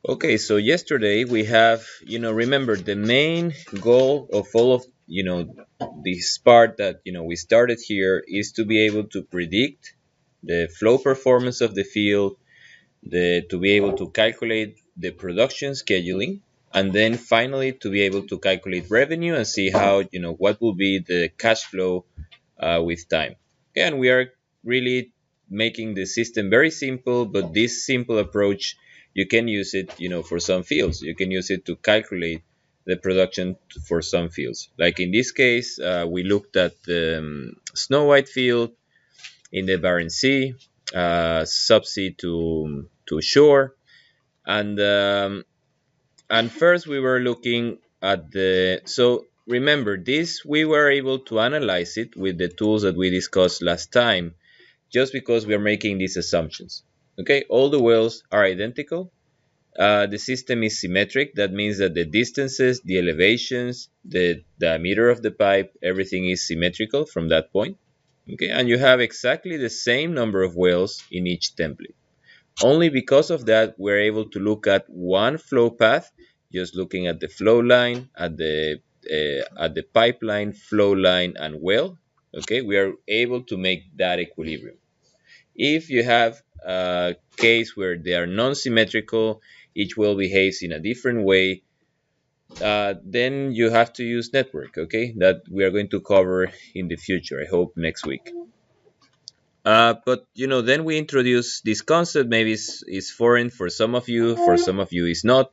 Okay, so yesterday we have, remember the main goal of all of, this part that, we started here is to be able to predict the flow performance of the field, to be able to calculate the production scheduling, and then finally to be able to calculate revenue and see how, what will be the cash flow with time. And we are really making the system very simple, but this simple approach, you can use it, for some fields. You can use it to calculate the production for some fields. Like in this case, we looked at the Snowhite field in the Barents Sea, subsea to shore, and first we were looking at the, so remember this, we were able to analyze it with the tools that we discussed last time, just because we are making these assumptions. Okay, all the wells are identical. The system is symmetric. That means that the distances, the elevations, the diameter of the pipe, everything is symmetrical from that point. Okay, and you have exactly the same number of wells in each template. Only because of that, we're able to look at one flow path, just looking at the flow line, at the pipeline, flow line, and well. Okay, we are able to make that equilibrium. If you have a case where they are non-symmetrical, each well behaves in a different way, then you have to use network. Okay, that we are going to cover in the future. I hope next week. But then we introduce this concept. Maybe it's foreign for some of you it's not,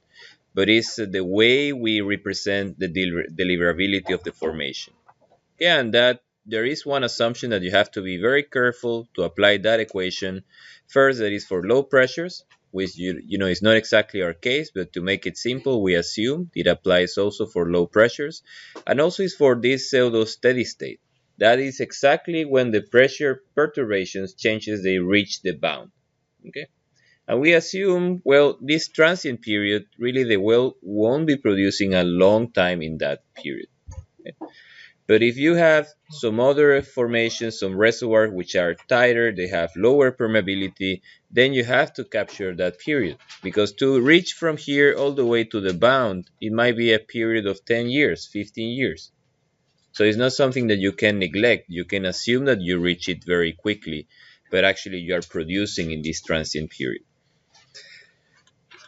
but it's the way we represent the deliverability of the formation. Yeah, and that there is one assumption that you have to be very careful to apply that equation. First, that is for low pressures, which is not exactly our case, but to make it simple, we assume it applies also for low pressures, and also is for this pseudo steady state. That is exactly when the pressure perturbations changes, they reach the bound. Okay, and we assume, well, this transient period, really the well won't be producing a long time in that period. Okay? But if you have some other formations, some reservoirs which are tighter, they have lower permeability, then you have to capture that period. Because to reach from here all the way to the bound, it might be a period of 10 years, 15 years. So it's not something that you can neglect. You can assume that you reach it very quickly, but actually you are producing in this transient period.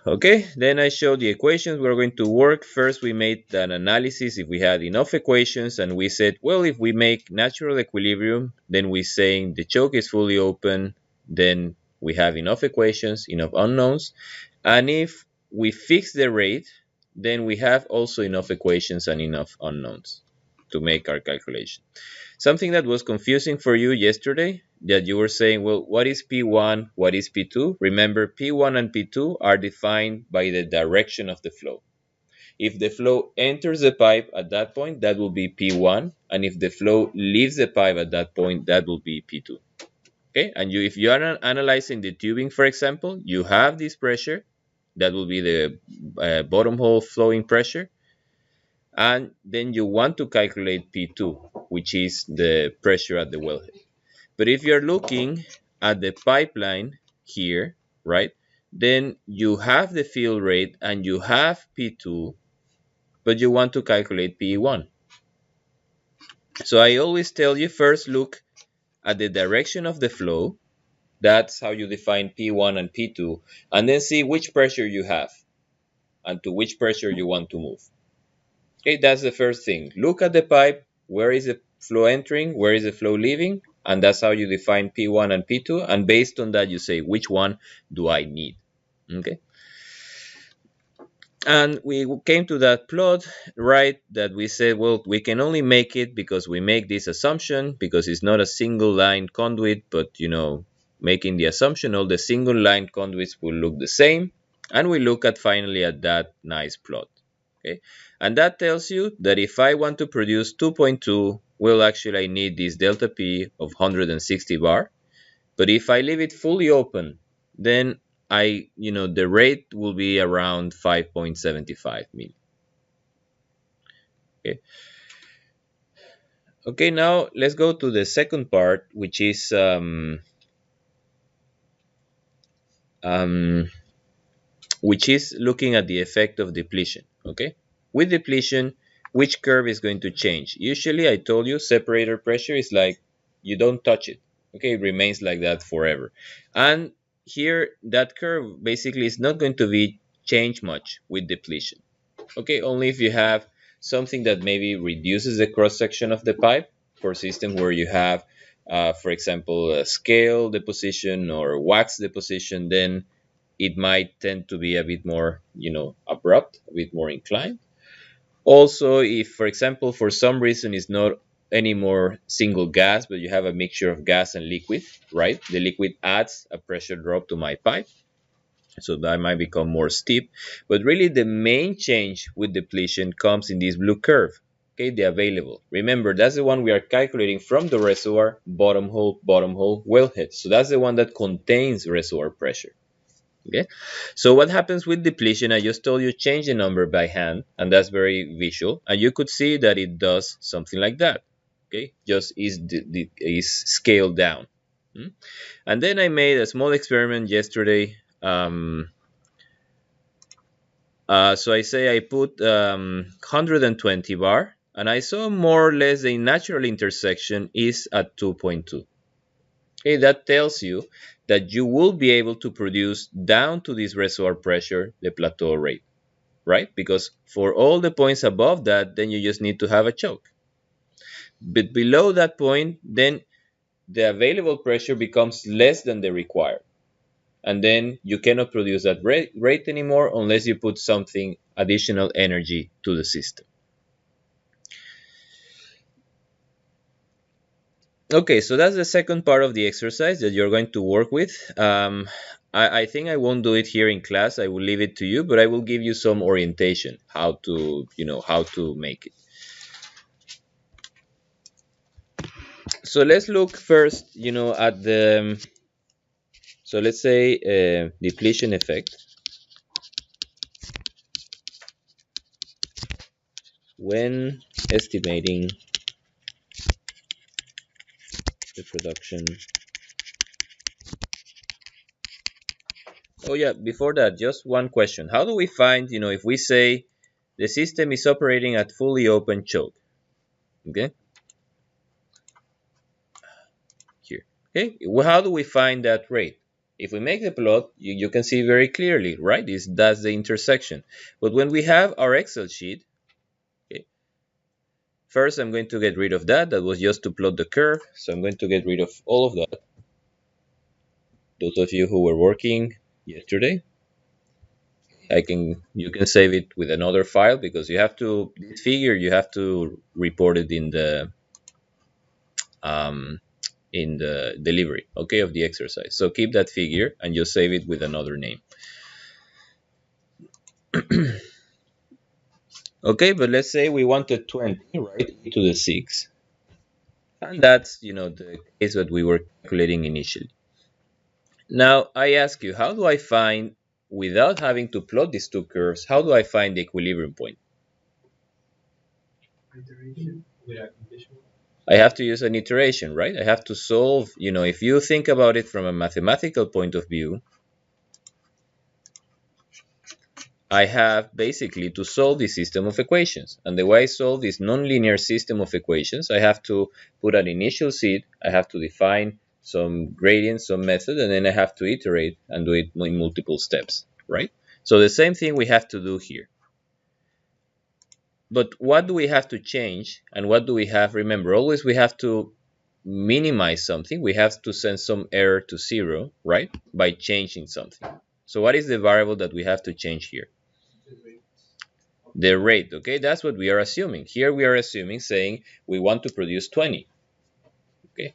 Okay, then I showed the equations we're going to work. First, we made an analysis if we had enough equations, and we said, well, if we make natural equilibrium, then we're saying the choke is fully open, then we have enough equations, enough unknowns. And if we fix the rate, then we have also enough equations and enough unknowns to make our calculation. Something that was confusing for you yesterday, that you were saying, well, what is P1, what is P2? Remember, P1 and P2 are defined by the direction of the flow. If the flow enters the pipe at that point, that will be P1, and if the flow leaves the pipe at that point, that will be P2. Okay, and if you are analyzing the tubing, for example, you have this pressure, that will be the bottom hole flowing pressure, and then you want to calculate P2, which is the pressure at the wellhead. But if you're looking at the pipeline here, right, then you have the field rate and you have P2, but you want to calculate P1. So I always tell you, first look at the direction of the flow. That's how you define P1 and P2, and then see which pressure you have and to which pressure you want to move. Okay, that's the first thing. Look at the pipe. Where is the flow entering? Where is the flow leaving? And that's how you define P1 and P2. And based on that, you say, which one do I need? Okay. And we came to that plot, right, that we said, well, we can only make it because we make this assumption, because it's not a single line conduit, but, making the assumption all the single line conduits will look the same. And we look at finally at that nice plot. Okay, and that tells you that if I want to produce 2.2, well, actually I need this delta P of 160 bar. But if I leave it fully open, then the rate will be around 5.75 milli. Okay. Okay, now let's go to the second part, which is which is looking at the effect of depletion. Okay, with depletion, which curve is going to change? Usually, I told you separator pressure is like you don't touch it. Okay, it remains like that forever. And here, that curve basically is not going to be changed much with depletion. Okay, only if you have something that maybe reduces the cross section of the pipe for system where you have, for example, a scale deposition or wax deposition, then it might tend to be a bit more, abrupt, a bit more inclined. Also, if, for example, for some reason it's not anymore single gas, but you have a mixture of gas and liquid, right? The liquid adds a pressure drop to my pipe, so that might become more steep. But really, the main change with depletion comes in this blue curve. Okay, the available. Remember, that's the one we are calculating from the reservoir, bottom hole, wellhead. So that's the one that contains reservoir pressure. Okay, so what happens with depletion? I just told you change the number by hand, and that's very visual, and you could see that it does something like that. Okay, just is scaled down. And then I made a small experiment yesterday. So I say I put 120 bar, and I saw more or less the natural intersection is at 2.2. Okay, that tells you that you will be able to produce down to this reservoir pressure the plateau rate, right? Because for all the points above that, then you just need to have a choke. But below that point, then the available pressure becomes less than the required. And then you cannot produce that rate anymore unless you put something additional energy to the system. Okay, so that's the second part of the exercise that you're going to work with. I think I won't do it here in class. I will leave it to you, but I will give you some orientation how to make it. So let's look first, at the. So let's say depletion effect when estimating the production. Oh yeah, before that, just one question. How do we find, if we say the system is operating at fully open choke? Okay, here. Okay, well, how do we find that rate? If we make the plot, you can see very clearly, right? That's the intersection. But when we have our Excel sheet, okay, first I'm going to get rid of that. That was just to plot the curve. So I'm going to get rid of all of that. Those of you who were working yesterday, you can save it with another file, because this figure you have to report it in the delivery, okay, of the exercise. So keep that figure and just save it with another name. Okay, but let's say we wanted 20, right, e to the 6, and that's the case that we were calculating initially. Now I ask you, how do I find, without having to plot these two curves, how do I find the equilibrium point? I have to use an iteration, right? I have to solve, if you think about it from a mathematical point of view, I have basically to solve this system of equations. And the way I solve this nonlinear system of equations, I have to put an initial seed, I have to define some gradient, some method, and then I have to iterate and do it in multiple steps, right? So the same thing we have to do here. But what do we have to change, and what do we have? Remember, always we have to minimize something. We have to send some error to 0, right, by changing something. So what is the variable that we have to change here? The rate. Okay, that's what we are assuming. Here we are assuming, saying we want to produce 20. Okay,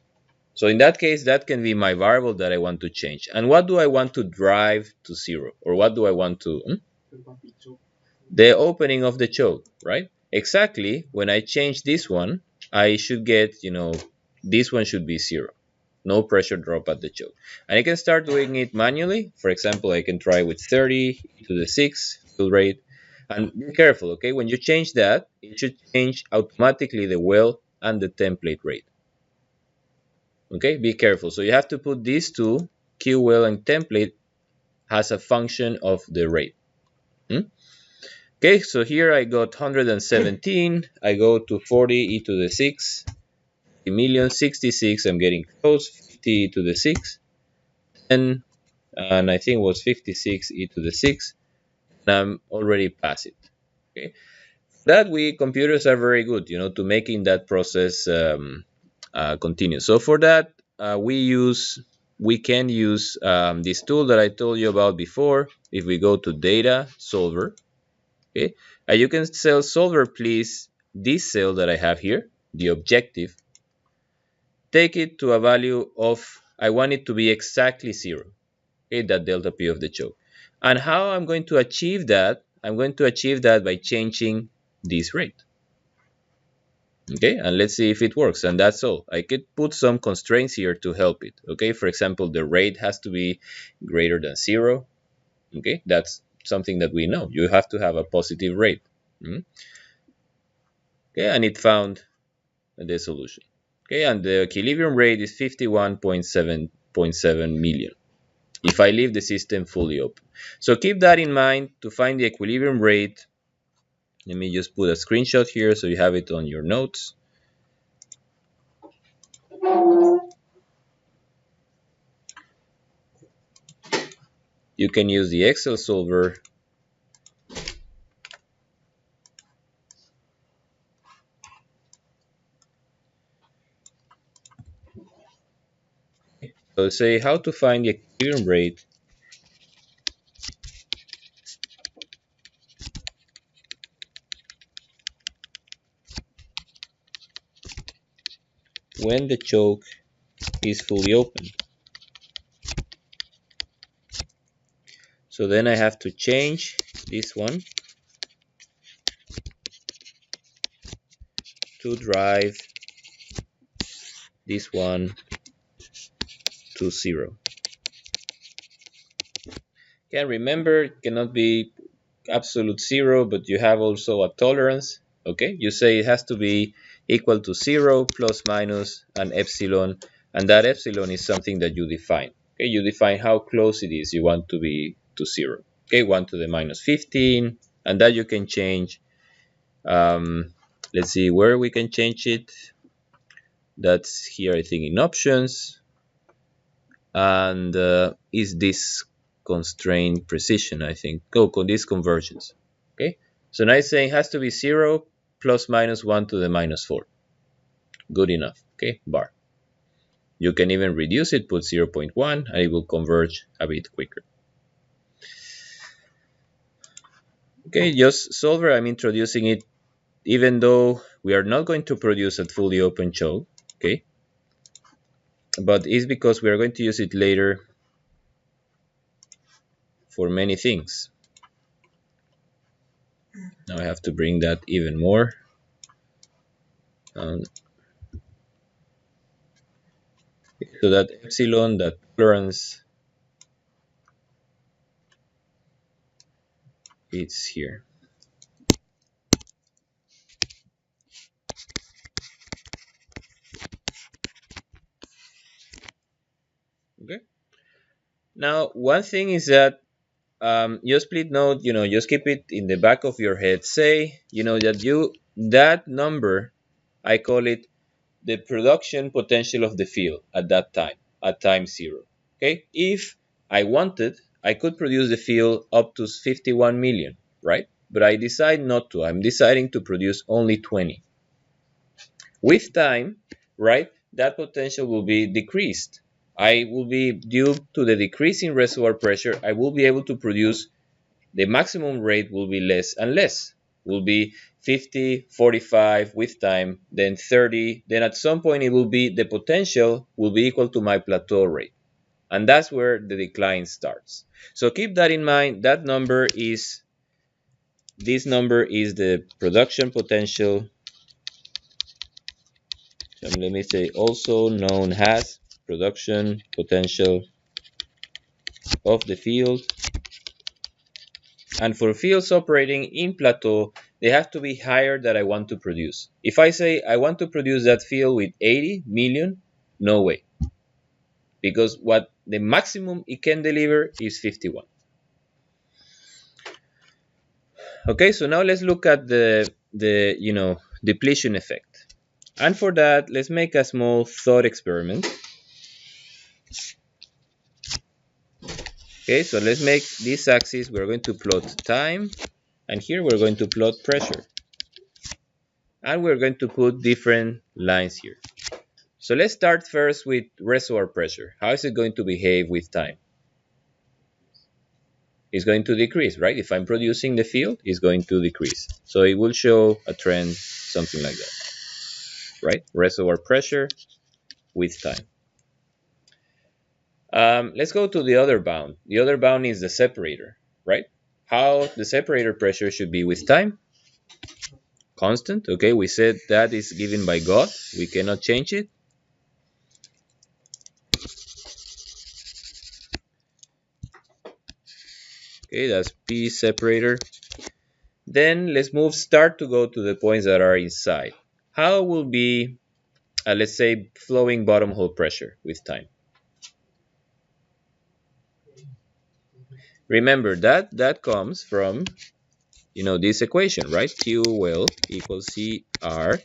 so in that case, that can be my variable that I want to change. And what do I want to drive to 0? Or what do I want to... The opening of the choke, right? Exactly, when I change this one, I should get, this one should be 0. No pressure drop at the choke. And I can start doing it manually. For example, I can try with 30 to the 6 fill rate. And be careful, okay? When you change that, it should change automatically the well and the template rate. Okay, be careful. So you have to put these two, Q well and template, as a function of the rate. Hmm? Okay, so here I got 117. I go to 40 e to the 6, million, 66. I'm getting close. 50 e to the 6, and I think it was 56 e to the 6. And I'm already past it. Okay, that way computers are very good, to making that process continue. So for that, we can use this tool that I told you about before. If we go to Data Solver, okay, you can tell Solver, please, this cell that I have here, the objective, take it to a value of, I want it to be exactly 0. Okay, that delta P of the choke. And how I'm going to achieve that? I'm going to achieve that by changing this rate. Okay, and let's see if it works. And that's all. I could put some constraints here to help it. Okay, for example, the rate has to be greater than 0. Okay, that's something that we know. You have to have a positive rate. Okay, and it found the solution. Okay, and the equilibrium rate is 51.7 million if I leave the system fully open. So keep that in mind to find the equilibrium rate. Let me just put a screenshot here so you have it on your notes. You can use the Excel solver so say how to find the equilibrium rate when the choke is fully open. So then I have to change this one to drive this one to 0. Can remember, it cannot be absolute 0, but you have also a tolerance. Okay, you say it has to be equal to 0 plus minus an epsilon, and that epsilon is something that you define. Okay, you define how close it is you want to be to 0. Okay, 1 to the minus 15, and that you can change. Let's see where we can change it. That's here, I think, in options, and is this constraint precision, I think. This convergence. Okay, so now it's saying it has to be 0 plus minus 1 to the minus 4. Good enough. Okay, bar. You can even reduce it, put 0.1, and it will converge a bit quicker. Okay, just solver, I'm introducing it even though we are not going to produce a fully open choke. Okay, but it's because we are going to use it later for many things. Now I have to bring that even more. So that epsilon, that tolerance, it's here. Okay. Now, one thing is that your split node, just keep it in the back of your head. Say, that number, I call it the production potential of the field at that time, at time 0. Okay. If I wanted, I could produce the field up to 51 million, right? But I decide not to. I'm deciding to produce only 20. With time, right, that potential will be decreased. I will be, due to the decrease in reservoir pressure, I will be able to produce, the maximum rate will be less and less. Will be 50, 45 with time, then 30, then at some point it will be, the potential will be equal to my plateau rate. And that's where the decline starts. So keep that in mind. This number is the production potential. Let me say also known as production potential of the field. And for fields operating in plateau, they have to be higher than I want to produce. If I say I want to produce that field with 80 million, no way. Because the maximum it can deliver is 51. Okay, so now let's look at the depletion effect. And for that, let's make a small thought experiment. Okay, so let's make this axis, we're going to plot time, and here we're going to plot pressure. And we're going to put different lines here. So let's start first with reservoir pressure. How is it going to behave with time? It's going to decrease, right? If I'm producing the field, it's going to decrease. So it will show a trend, something like that, right? Reservoir pressure with time. Let's go to the other bound. The other bound is the separator, right? How the separator pressure should be with time? Constant, okay? We said that is given by God. We cannot change it. Okay, that's P separator. Then let's start to go to the points that are inside. How will be, let's say, flowing bottom hole pressure with time? Remember that comes from, this equation, right? Q well equals CR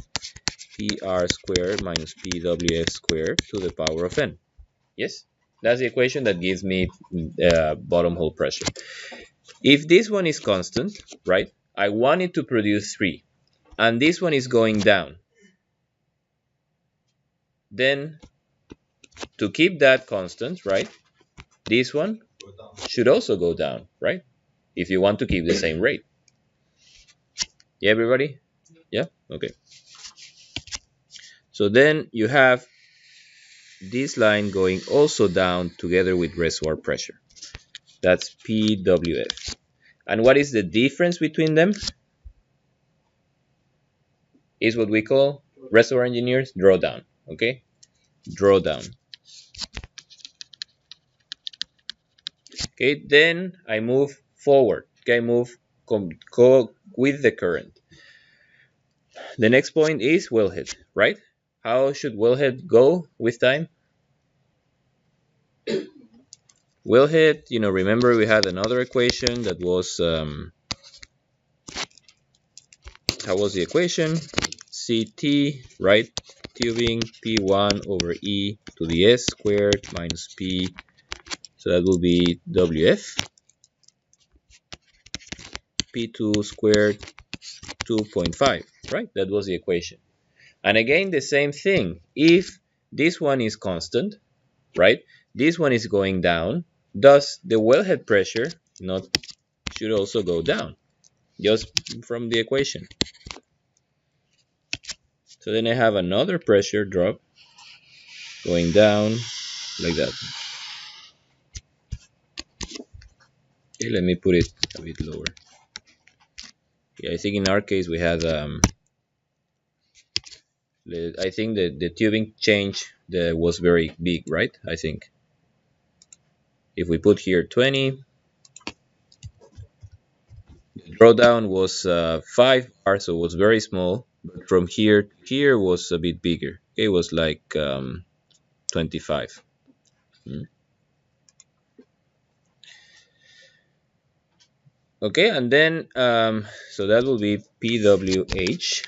PR squared minus PWF squared to the power of N. Yes, that's the equation that gives me bottom hole pressure. If this one is constant, right, I want it to produce 3, and this one is going down, then to keep that constant, right, this one should also go down, right, if you want to keep the same rate. Yeah, everybody? Yeah? Okay. So then you have this line going also down together with reservoir pressure. That's PWF. And what is the difference between them? Is what we call, reservoir engineers, drawdown. Okay? Drawdown. Okay, then I move forward. Okay, go with the current. The next point is wellhead, right? How should wellhead go with time? Wellhead, remember we had another equation that was, how was the equation? CT, right? Tubing P1 over E to the S squared minus P. So that will be WF. P2 squared 2.5, right? That was the equation. And again, the same thing. If this one is constant, right? This one is going down. Thus, the wellhead pressure should also go down, just from the equation. So then I have another pressure drop going down like that. Okay, let me put it a bit lower. Yeah, I think in our case we had, I think the tubing change was very big, right? I think. If we put here 20, the drawdown was 5 bars, so it was very small. But from here to here was a bit bigger. It was like 25. Okay, and then so that will be PWH.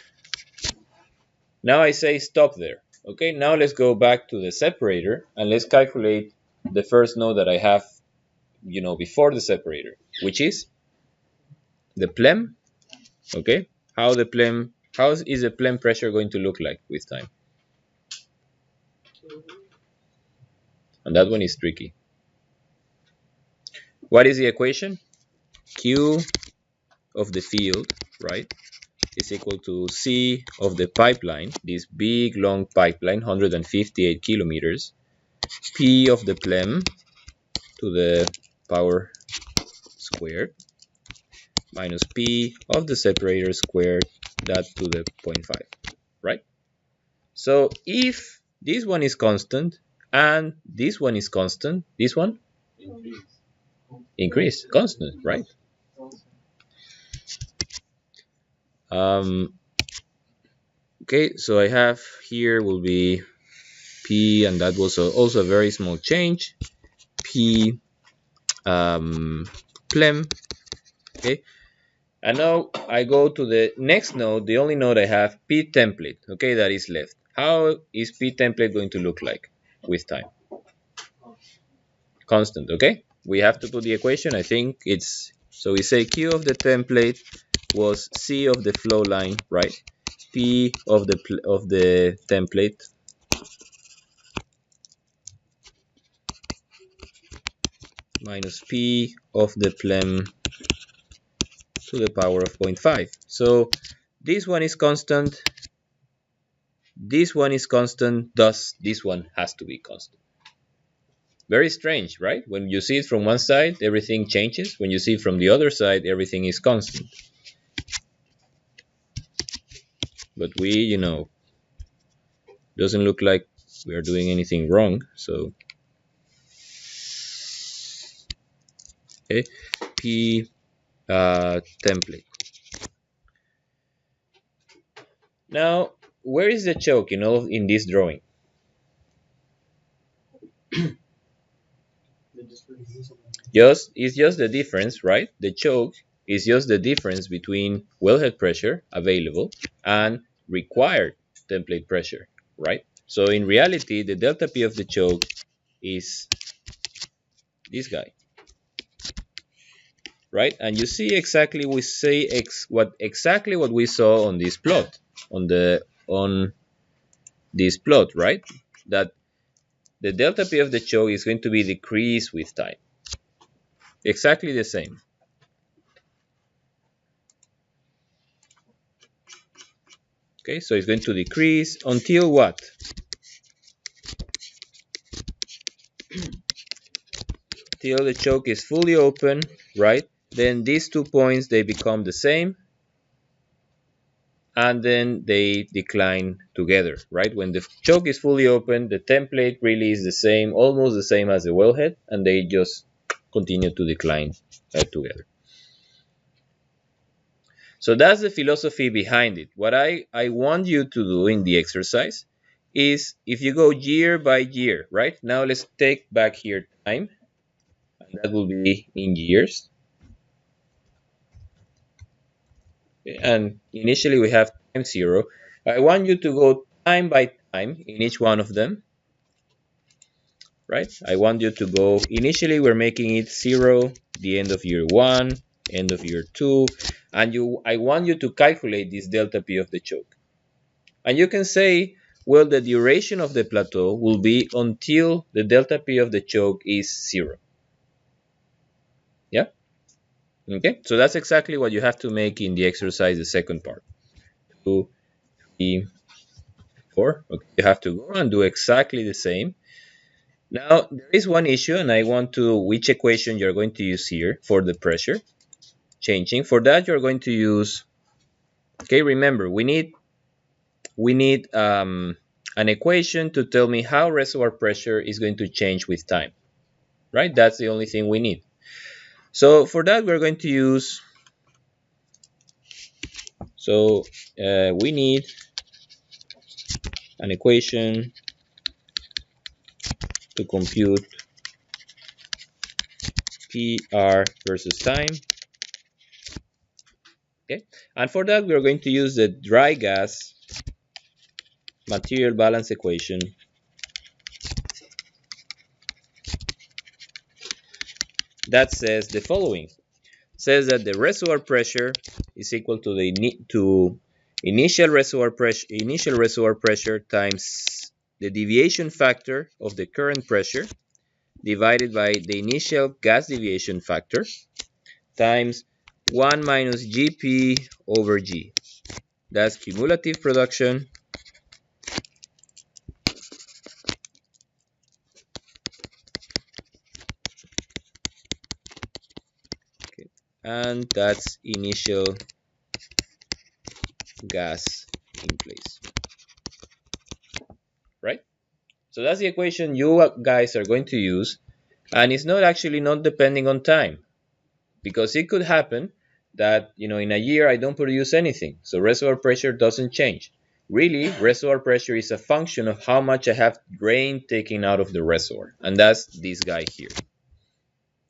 Now I say stop there. Okay, now let's go back to the separator and let's calculate the first node that I have, before the separator, which is the PLEM. Okay, how is the PLEM pressure going to look like with time? And that one is tricky. What is the equation? Q of the field, right, is equal to C of the pipeline, this big long pipeline, 158 kilometers, P of the PLEM to the power squared, minus P of the separator squared, that to the 0.5, right? So if this one is constant and this one is constant, this one? Increase, constant, right? Okay, so I have here will be P, and that was also a very small change. P PLEM. Okay, And now I go to the next node, the only node I have, P template, okay, that is left. How is P template going to look like with time? Constant, okay? We have to put the equation. I think it's, so we say Q of the template was C of the flow line, right? P of the template minus P of the plem to the power of 0.5. So this one is constant, this one is constant, thus this one has to be constant. Very strange, right? When you see it from one side, everything changes. When you see it from the other side, everything is constant. But we, doesn't look like we are doing anything wrong. So, okay, P template. Now, where is the choke in this drawing? It's just the difference, right? The choke is just the difference between wellhead pressure available and required template pressure, right? So in reality, the delta P of the choke is this guy, right? And you see exactly we say exactly what we saw on this plot, on this plot, right? That the delta P of the choke is going to be decreased with time. Exactly the same. Okay, so it's going to decrease until what? Till the choke is fully open, right? Then these 2 points, they become the same, and then they decline together, right? When the choke is fully open, the template really is the same, almost the same as the wellhead, and they just continue to decline together. So that's the philosophy behind it. What I want you to do in the exercise is, if you go year by year, right? Now let's take back here time, and that will be in years. And initially we have time 0. I want you to go time by time in each one of them, right? I want you to go, initially we're making it 0, the end of year 1, end of year 2, and I want you to calculate this delta P of the choke. And you can say, well, the duration of the plateau will be until the delta P of the choke is 0. Yeah? Okay, so that's exactly what you have to make in the exercise, the second part. 2, 3, 4. Okay, you have to go and do exactly the same. Now, there is one issue, and I want to, which equation you're going to use here for the pressure changing. For that, you're going to use, okay, remember, we need an equation to tell me how reservoir pressure is going to change with time, right? That's the only thing we need. So for that, we're going to use, we need an equation to compute PR versus time. Okay, and for that, we're going to use the dry gas material balance equation that says the following. Says that the reservoir pressure is equal to the initial reservoir pressure times the deviation factor of the current pressure divided by the initial gas deviation factor times 1 minus Gp over G. That's cumulative production and that's initial gas in place, right? So that's the equation you guys are going to use, and it's not actually not depending on time, because it could happen that in a year I don't produce anything, so reservoir pressure doesn't change. Really, reservoir pressure is a function of how much I have drain taken out of the reservoir, and that's this guy here.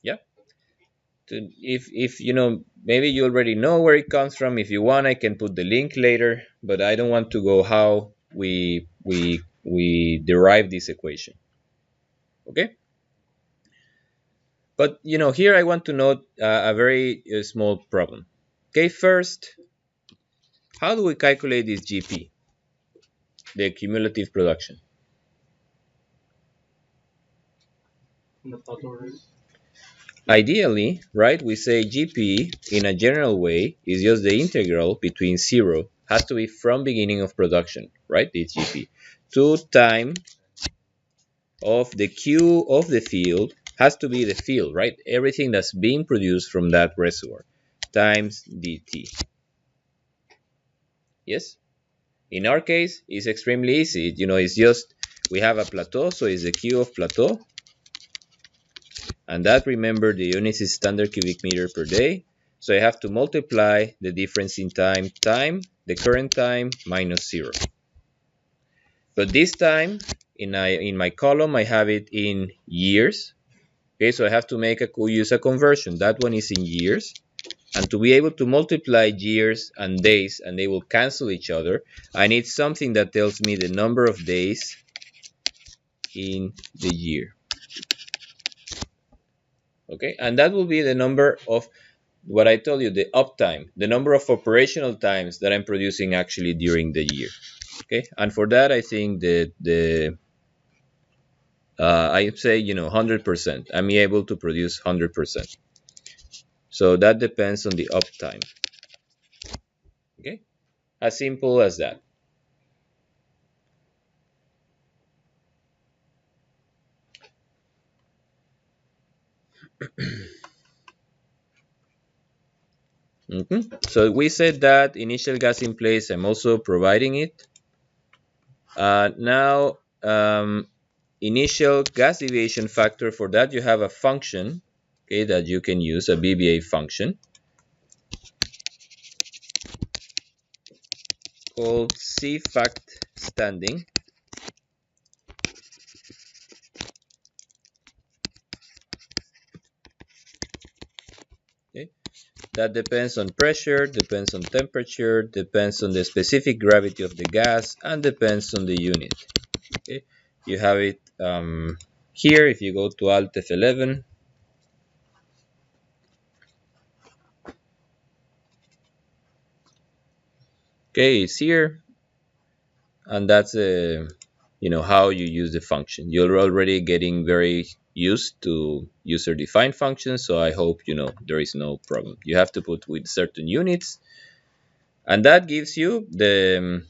Yeah. If Maybe you already know where it comes from. If you want, I can put the link later, but I don't want to go how we derive this equation. Okay? But here I want to note a very small problem. Okay, first, how do we calculate this GP, the cumulative production? Ideally, right, we say GP in a general way is just the integral between 0, has to be from beginning of production, right, this GP, to time of the Q of the field, has to be the field, right, everything that's being produced from that reservoir, times dt. Yes? In our case, it's extremely easy. It's just we have a plateau, so it's the Q of plateau. And that, remember, the units is standard cubic meter per day. So I have to multiply the difference in time, the current time, minus 0. But this time, in my column, I have it in years. Okay, so I have to use a conversion. That one is in years. And to be able to multiply years and days, and they will cancel each other, I need something that tells me the number of days in the year. Okay, and that will be the number of what I told you, the uptime, the number of operational times that I'm producing actually during the year. Okay, and for that I think I say 100%. I'm able to produce 100%. So that depends on the uptime. Okay, as simple as that. So we said that initial gas in place, I'm also providing it. Now, initial gas deviation factor, for that you have a function, okay, that you can use, a BBA function called Cfact standing. Okay. That depends on pressure, depends on temperature, depends on the specific gravity of the gas, and depends on the unit. Okay. You have it here. If you go to Alt F11, okay, it's here, and that's how you use the function. You're already getting very used to user-defined functions, so I hope there is no problem. You have to put with certain units, and that gives you the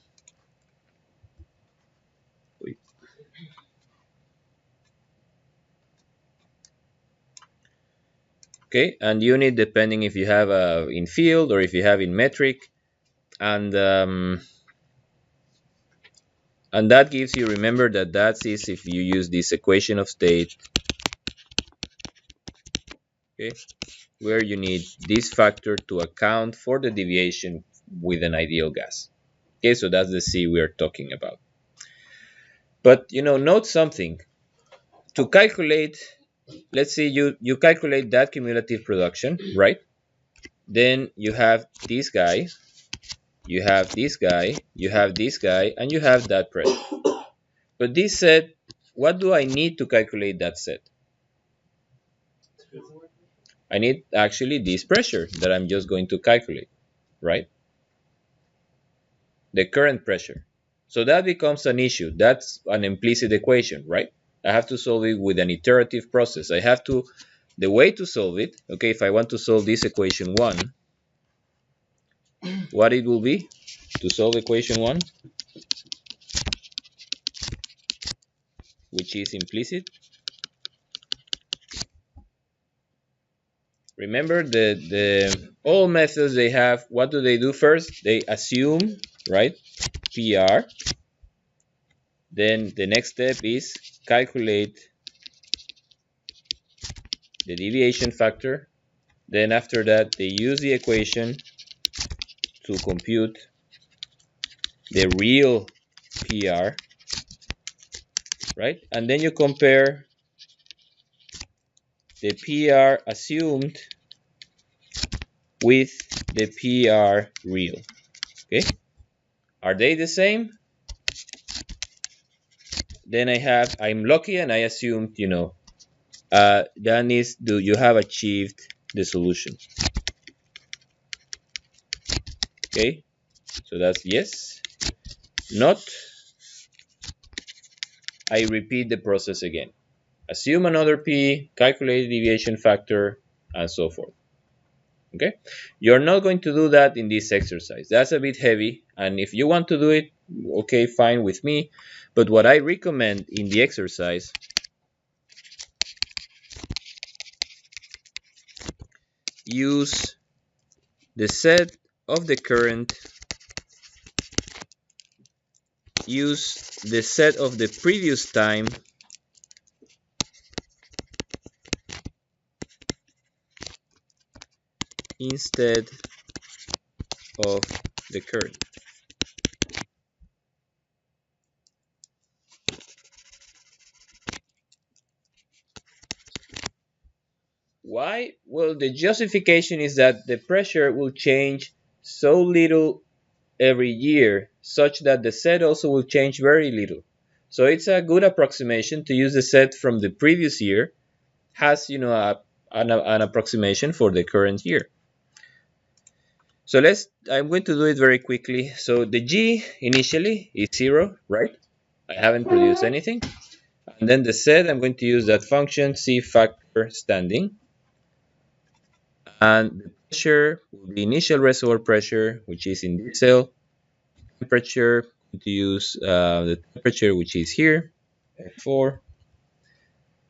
okay, and unit depending if you have in field or if you have in metric, and that gives you, remember that is if you use this equation of state, okay, where you need this factor to account for the deviation with an ideal gas. Okay, so that's the C we are talking about. But note something. To calculate, let's say you calculate that cumulative production, right? Then you have this guy, you have this guy, you have this guy, and you have that pressure. But this set, what do I need to calculate that set? I need actually this pressure that I'm just going to calculate, right? The current pressure. So that becomes an issue. That's an implicit equation, right? I have to solve it with an iterative process. The way to solve it, okay, if I want to solve this equation 1, what it will be to solve equation 1, which is implicit. Remember the all methods they have, what do they do first? They assume, right, PR. Then the next step is calculate the deviation factor. Then after that, they use the equation to compute the real PR, right? And then you compare the PR assumed with the PR real. Okay, are they the same? Then I'm lucky and I assumed, that means you have achieved the solution. Okay, so that's yes. Not, I repeat the process again. Assume another P, calculate the deviation factor, and so forth. Okay, you're not going to do that in this exercise. That's a bit heavy, and if you want to do it, okay, fine with me. But what I recommend in the exercise, use the set of the current, use the set of the previous time instead of the current. Why? Well, the justification is that the pressure will change so little every year, such that the set also will change very little. So it's a good approximation to use the set from the previous year, has an approximation for the current year. So I'm going to do it very quickly. So the G initially is 0, right? I haven't produced anything. And then the set, I'm going to use that function C factor standing. And the pressure will be initial reservoir pressure, which is in this cell. Temperature, I'm going to use the temperature, which is here, F4.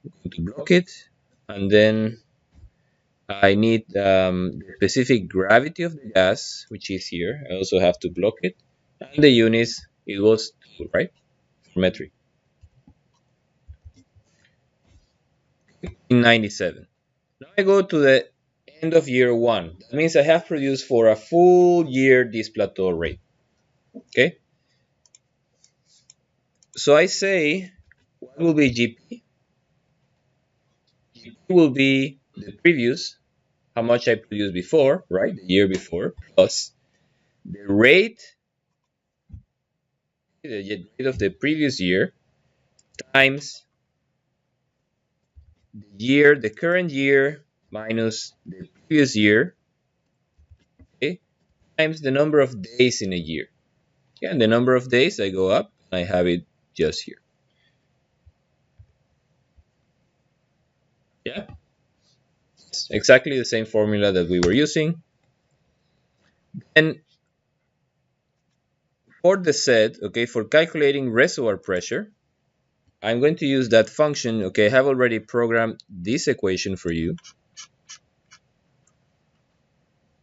I'm going to block it. And then I need the specific gravity of the gas, which is here. I also have to block it. And the units, it was 2, right? For metric. In 97. Now I go to the end of year 1. That means I have produced for a full year this plateau rate. Okay? So I say, what will be GP? GP will be the previous, how much I produced before, right? The year before, plus the rate, the rate of the previous year, times the year, the current year, minus the previous year, okay, times the number of days in a year. Yeah, and the number of days, I go up, I have it just here. Yeah, it's exactly the same formula that we were using. And for the set, okay, for calculating reservoir pressure, I'm going to use that function. Okay, I have already programmed this equation for you,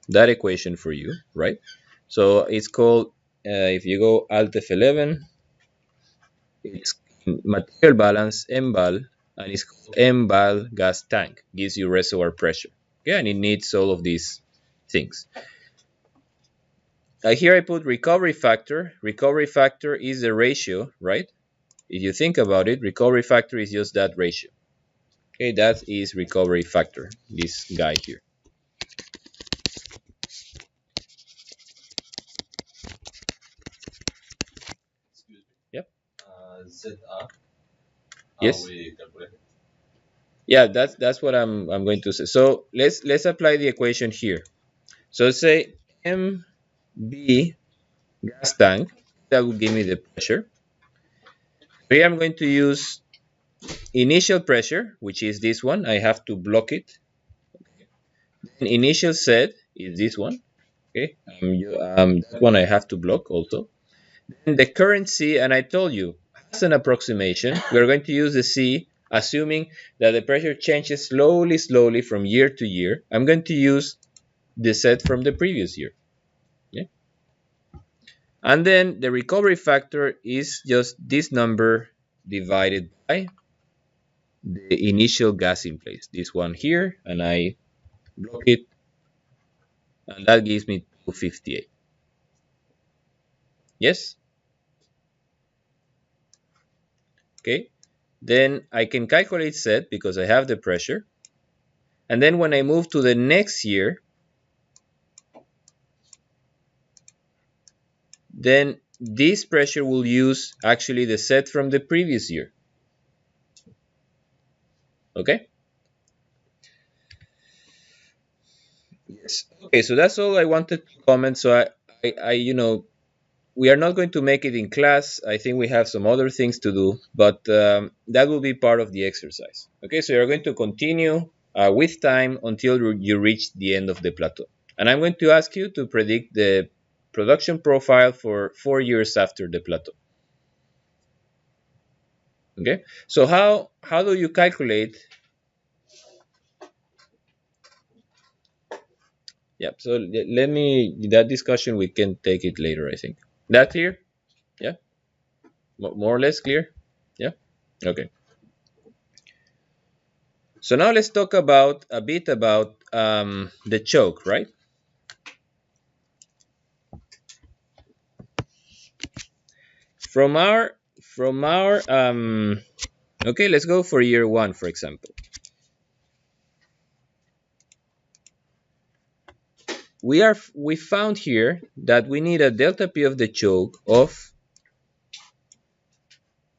that equation for you, right? So it's called, if you go Alt F11, it's material balance, MBAL, and it's called MBAL gas tank, gives you reservoir pressure. Okay, and it needs all of these things. Here I put recovery factor. Recovery factor is the ratio, right? If you think about it, recovery factor is just that ratio. Okay, that is recovery factor, this guy here. Yep. ZA. Yes. Yeah, that's what I'm going to say. So let's apply the equation here. So say MB gas tank, that will give me the pressure. Here I'm going to use initial pressure, which is this one. I have to block it. Then initial set is this one. Okay, that one I have to block also. Then the current C, and I told you, as an approximation, we're going to use the C, assuming that the pressure changes slowly from year to year. I'm going to use the set from the previous year. Yeah. And then the recovery factor is just this number divided by the initial gas in place. This one here, and I block it, and that gives me 258. Yes? Okay. Then I can calculate set because I have the pressure. And then when I move to the next year, then this pressure will use actually the set from the previous year. Okay? Yes. Okay, so that's all I wanted to comment. So we are not going to make it in class. I think we have some other things to do, but that will be part of the exercise. Okay, so you're going to continue with time until you reach the end of the plateau. And I'm going to ask you to predict the production profile for 4 years after the plateau. Okay, so how do you calculate? Yeah, so let me, that discussion we can take it later, I think. That clear? Yeah, more or less clear. Yeah. Okay. So now let's talk about a bit about the choke, right? From our okay, let's go for year one, for example. We found here that we need a delta P of the choke of,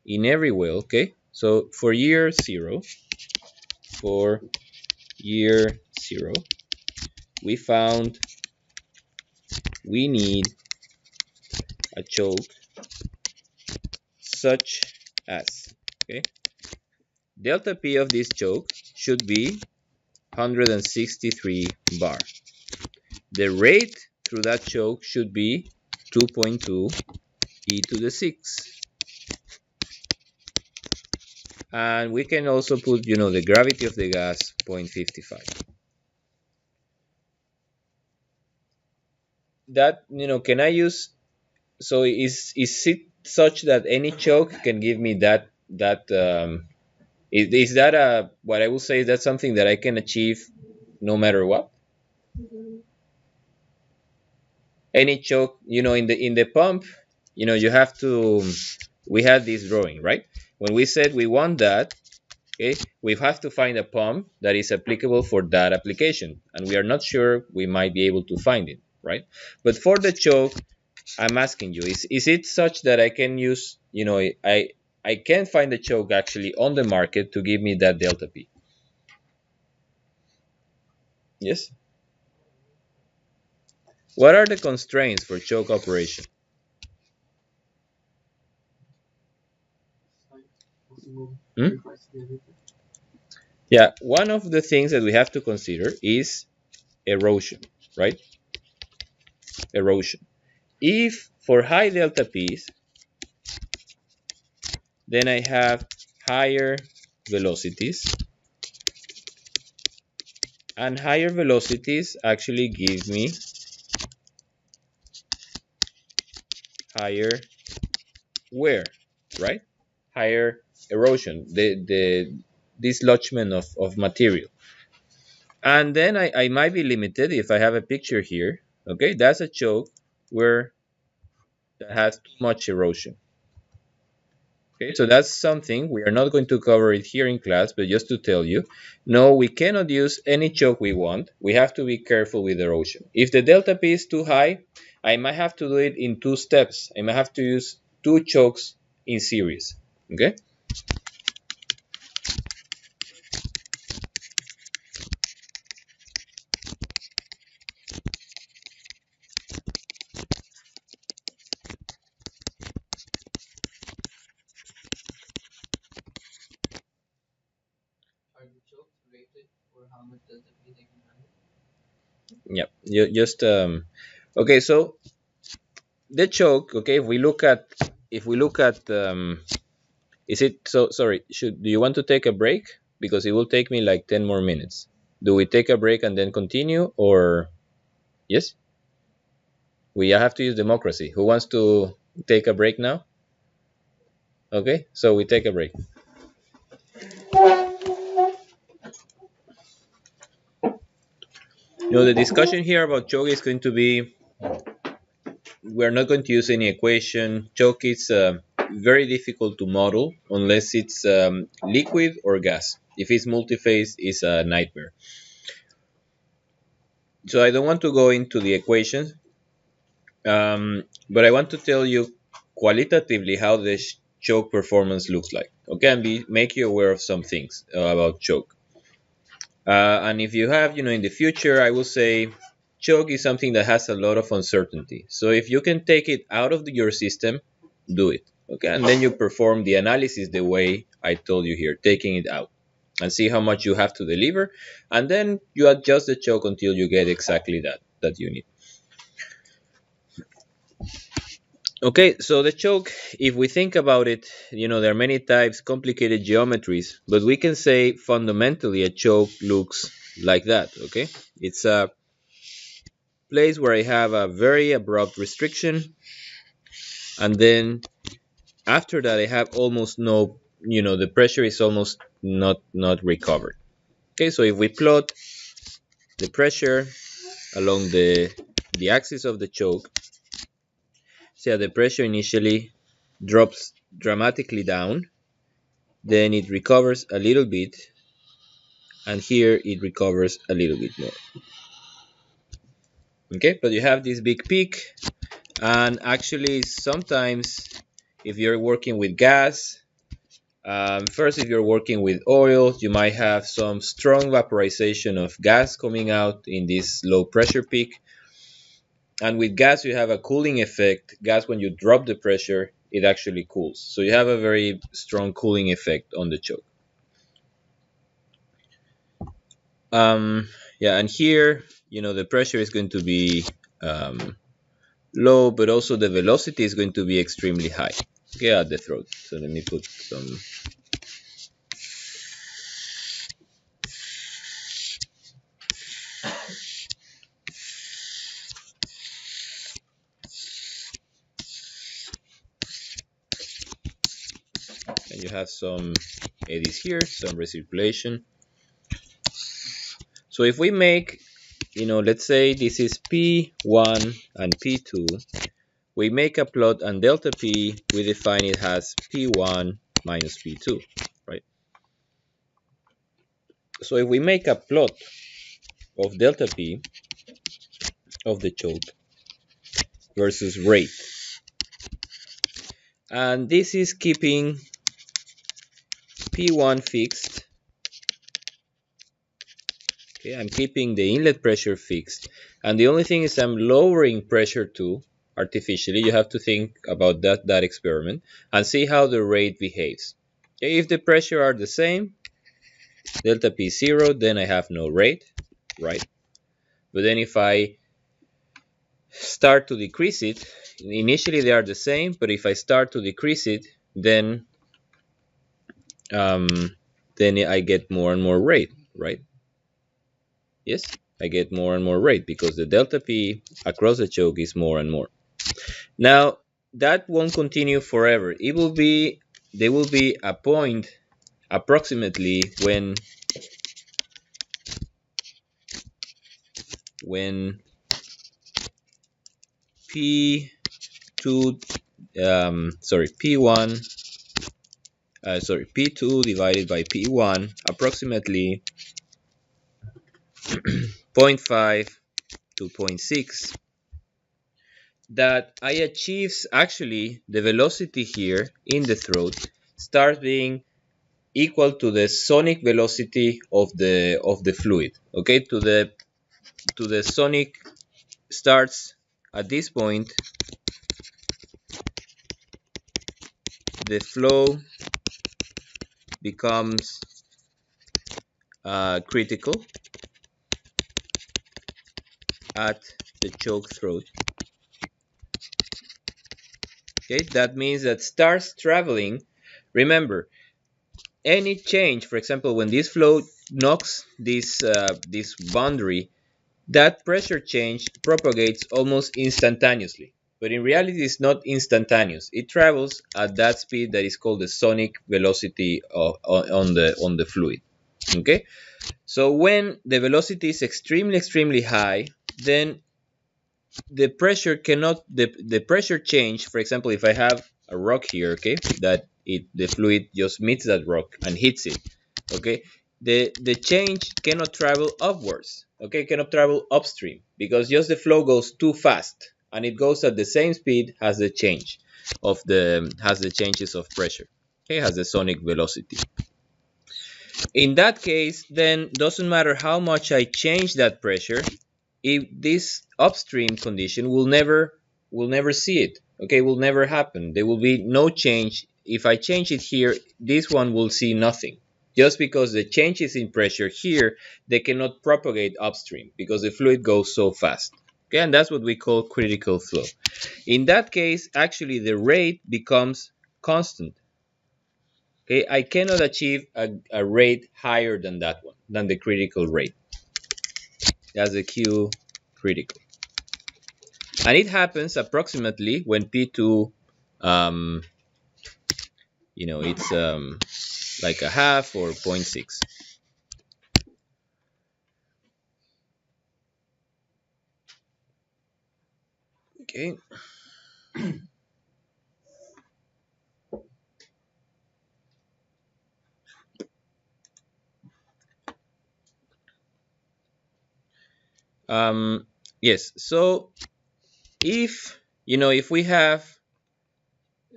in every well, okay? So for year zero, we found we need a choke such as, okay, delta P of this choke should be 163 bar. The rate through that choke should be 2.2 e to the 6. And we can also put, the gravity of the gas, 0.55. That, can I use, so is it such that any choke can give me is that what I will say, is that something that I can achieve no matter what? Any choke, in the pump, you have to, we had this drawing, right? When we said we want that, okay, we have to find a pump that is applicable for that application, and we are not sure we might be able to find it, right? But for the choke, I'm asking you, is it such that I can use, I can find a choke actually on the market to give me that delta P? Yes. What are the constraints for choke operation? Hmm? Yeah, one of the things that we have to consider is erosion, right? Erosion. If for high delta P's, then I have higher velocities, and higher velocities actually give me higher wear, right? Higher erosion, the dislodgement of material. And then I might be limited if I have a picture here. Okay, that's a choke where that has too much erosion. Okay, so that's something we are not going to cover it here in class, but just to tell you, no, we cannot use any choke we want. We have to be careful with erosion. If the delta P is too high, I might have to do it in 2 steps. I might have to use 2 chokes in series. Okay. Yeah. Just okay. So the choke. Okay. If we look at is it so? Sorry. Do you want to take a break? Because it will take me like 10 more minutes. Do we take a break and then continue, or yes? We have to use democracy. Who wants to take a break now? Okay, so we take a break. The discussion here about choke is going to be, we're not going to use any equation. Choke is very difficult to model unless it's liquid or gas. If it's multi-phase, it's a nightmare. So I don't want to go into the equations. But I want to tell you qualitatively how the choke performance looks like. Okay, and make you aware of some things about choke. And if you have, in the future, I will say choke is something that has a lot of uncertainty. So if you can take it out of your system, do it. Okay, and then you perform the analysis the way I told you here, taking it out and see how much you have to deliver, and then you adjust the choke until you get exactly that you need. Okay, so the choke, if we think about it, there are many types, complicated geometries, but we can say fundamentally a choke looks like that. Okay, it's a place where I have a very abrupt restriction, and then after that I have almost no, the pressure is almost not recovered. Okay, so if we plot the pressure along the axis of the choke, see how the pressure initially drops dramatically down, then it recovers a little bit, and here it recovers a little bit more. Okay, but you have this big peak, and actually sometimes if you're working with gas, first if you're working with oil, you might have some strong vaporization of gas coming out in this low pressure peak, and with gas you have a cooling effect. Gas, when you drop the pressure, it actually cools, so you have a very strong cooling effect on the choke. Yeah, and here, the pressure is going to be low, but also the velocity is going to be extremely high. Okay, at the throat. So let me put some. And you have some eddies here, some recirculation. So if we make, let's say this is P1 and P2, we make a plot, and delta P, we define it as P1 minus P2, right? So if we make a plot of delta P of the choke versus rate, and this is keeping P1 fixed. Okay, I'm keeping the inlet pressure fixed, and the only thing is I'm lowering pressure 2 artificially. You have to think about that experiment and see how the rate behaves. Okay, if the pressure are the same, delta P 0, then I have no rate, right? But then if I start to decrease it, initially they are the same, but if I start to decrease it, then I get more and more rate, right? Yes, I get more and more rate because the delta P across the choke is more and more. Now, that won't continue forever. There will be a point approximately when P2, P1, P2 divided by P1, approximately 0.5 to 0.6, that I achieves actually the velocity here in the throat starts being equal to the sonic velocity of the fluid. Okay, to the sonic starts at this point, the flow becomes critical at the choke throat. Okay, that means that starts traveling. Remember, any change, for example, when this flow knocks this boundary, that pressure change propagates almost instantaneously. But in reality, it's not instantaneous. It travels at that speed that is called the sonic velocity on the fluid. Okay, so when the velocity is extremely high, then the pressure cannot the pressure change. For example, if I have a rock here, okay, that the fluid just meets that rock and hits it, okay, the change cannot travel upwards, okay, cannot travel upstream because just the flow goes too fast and it goes at the same speed as the changes of pressure. Okay, has the sonic velocity. In that case, then doesn't matter how much I change that pressure, if this upstream condition will never see it. Okay, will never happen. There will be no change. If I change it here, this one will see nothing. Just because the changes in pressure here, they cannot propagate upstream because the fluid goes so fast. Okay, and that's what we call critical flow. In that case, actually the rate becomes constant. Okay, I cannot achieve a rate higher than that one, than the critical rate. That's the Q critical. And it happens approximately when P2, um, it's like a half or 0.6. Okay. Yes. So if we have,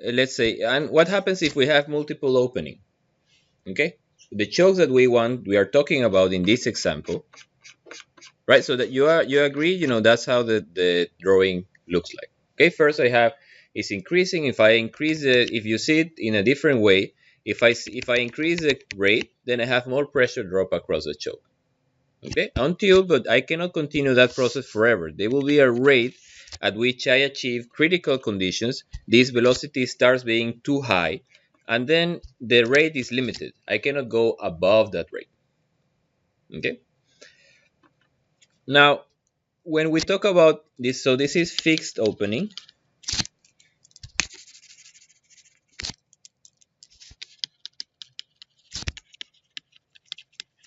let's say, and what happens if we have multiple opening? Okay. The chokes that we are talking about in this example, right? So that you agree, that's how the drawing looks like. Okay. First, I have is increasing. If I increase it, if you see it in a different way, if I increase the rate, then I have more pressure drop across the choke. Okay, but I cannot continue that process forever. There will be a rate at which I achieve critical conditions. This velocity starts being too high, and then the rate is limited. I cannot go above that rate. Okay. Now, when we talk about this, so this is fixed opening.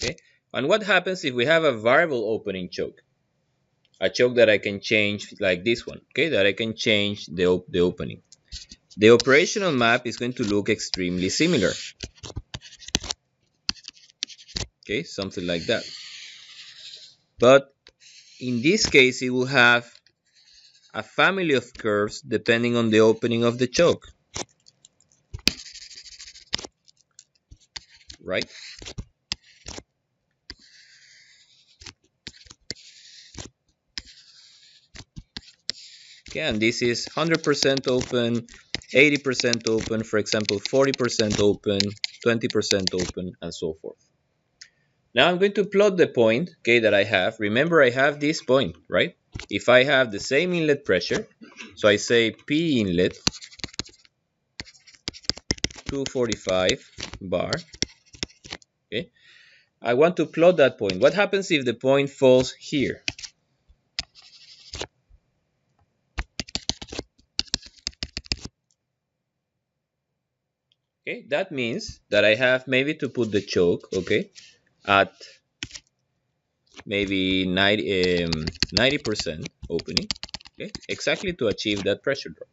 Okay. And what happens if we have a variable opening choke? A choke that I can change like this one, okay, that I can change the opening. The operational map is going to look extremely similar. Okay, something like that. But in this case, it will have a family of curves depending on the opening of the choke. Right? Okay, and this is 100% open, 80% open, for example, 40% open, 20% open, and so forth. Now I'm going to plot the point, okay, that I have. Remember, I have this point, right? If I have the same inlet pressure, so I say P inlet 245 bar, okay, I want to plot that point. What happens if the point falls here? Okay, that means that I have maybe to put the choke, okay, at maybe 90% opening, okay, exactly to achieve that pressure drop.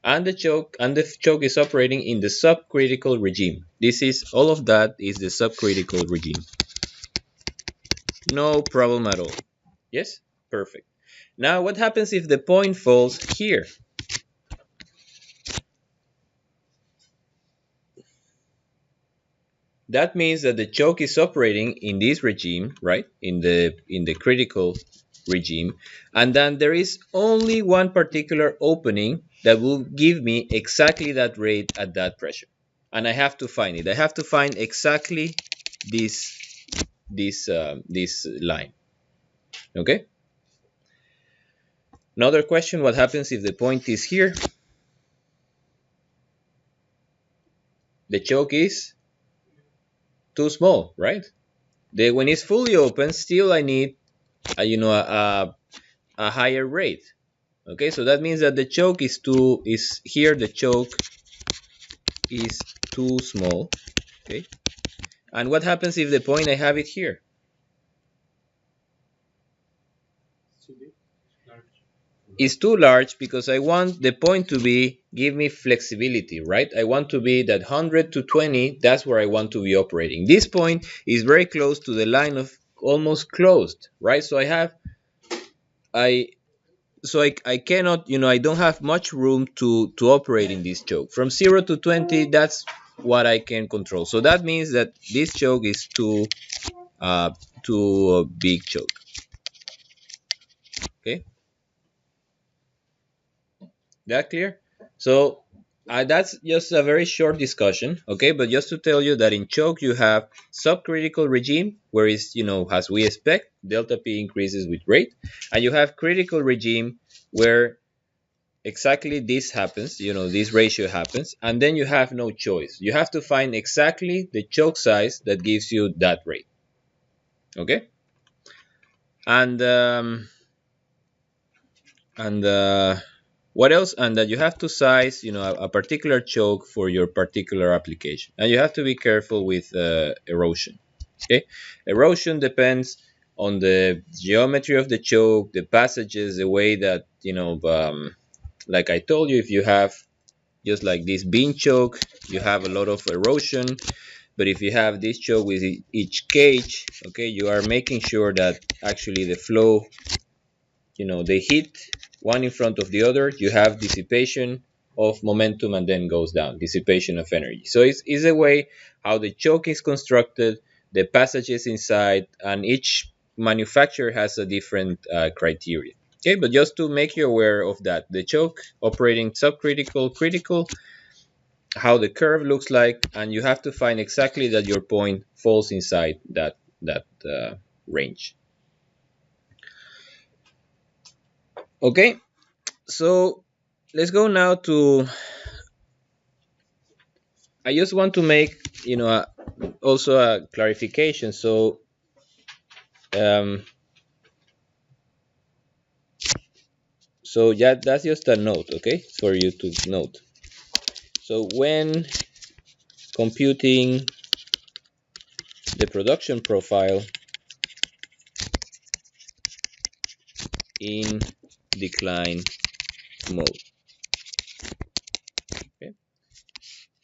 And the choke is operating in the subcritical regime. This is all of that is the subcritical regime. No problem at all. Yes, perfect. Now, what happens if the point falls here? That means that the choke is operating in this regime, right? In the critical regime, and then there is only one particular opening that will give me exactly that rate at that pressure, and I have to find it. I have to find exactly this line. Okay. Another question: what happens if the point is here? The choke is too small, right? When it's fully open, still I need a higher rate. Okay, so that means that the choke is here. The choke is too small. Okay, and what happens if the point I have it here? It's too large because I want the point to give me flexibility, right? I want to be that 100 to 20. That's where I want to be operating. This point is very close to the line of almost closed, right? So I so I cannot, I don't have much room to operate in this choke. From 0 to 20, that's what I can control. So that means that this choke is too big choke. Okay, that clear? So that's just a very short discussion. Okay, but just to tell you that in choke you have subcritical regime, where is, as we expect, delta P increases with rate, and you have critical regime where exactly this happens, this ratio happens, and then you have no choice. You have to find exactly the choke size that gives you that rate. Okay, and and what else? And that you have to size, a particular choke for your particular application, and you have to be careful with erosion. Okay, erosion depends on the geometry of the choke, the passages, the way that, like I told you, if you have just like this bean choke, you have a lot of erosion. But if you have this choke with each cage, okay, you are making sure that actually the flow, they hit one in front of the other. You have dissipation of momentum and then goes down, dissipation of energy. So it's a way how the choke is constructed, the passages inside, and each manufacturer has a different criteria. Okay, but just to make you aware of that, the choke operating subcritical, critical, how the curve looks like, and you have to find exactly that your point falls inside that range. Okay, so let's go now to. I just want to make also a clarification. Um, so yeah, that's just a note, okay, for you to note. So when computing the production profile in decline mode. Okay.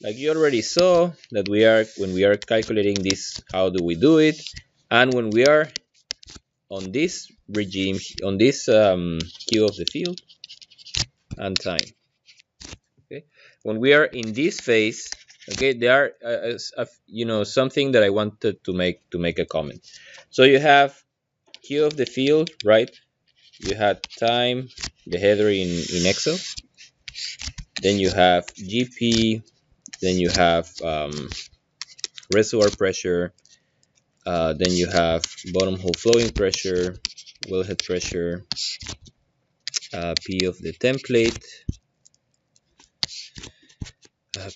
Like you already saw that when we are calculating this, how do we do it? And when we are on this regime, on this Q of the field and time. Okay. When we are in this phase, okay, there are something that I wanted to make a comment. So you have Q of the field, right? You had time, the header in Excel. Then you have GP. Then you have reservoir pressure. Then you have bottom hole flowing pressure, wellhead pressure, P of the template,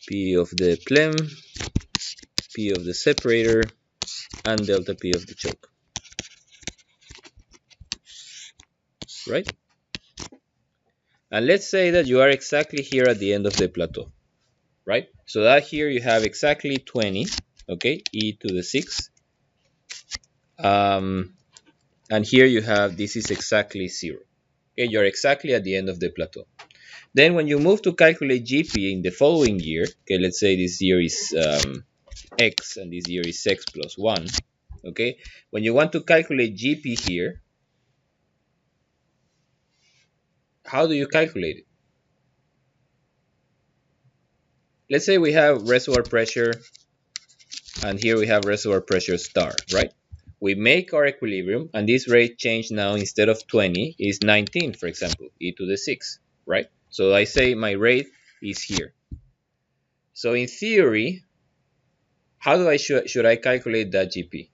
P of the plem, P of the separator, and delta P of the choke. Right? And let's say that you are exactly here at the end of the plateau. Right? So that here you have exactly 20, okay, e to the 6. And here you have, this is exactly 0. Okay, you're exactly at the end of the plateau. Then when you move to calculate GP in the following year, okay, let's say this year is X and this year is X plus 1, okay, when you want to calculate GP here, how do you calculate it? Let's say we have reservoir pressure and here we have reservoir pressure star, right? We make our equilibrium and this rate change now, instead of 20 is 19, for example, e to the 6, right? So I say my rate is here. So in theory, how do I should I calculate that GP?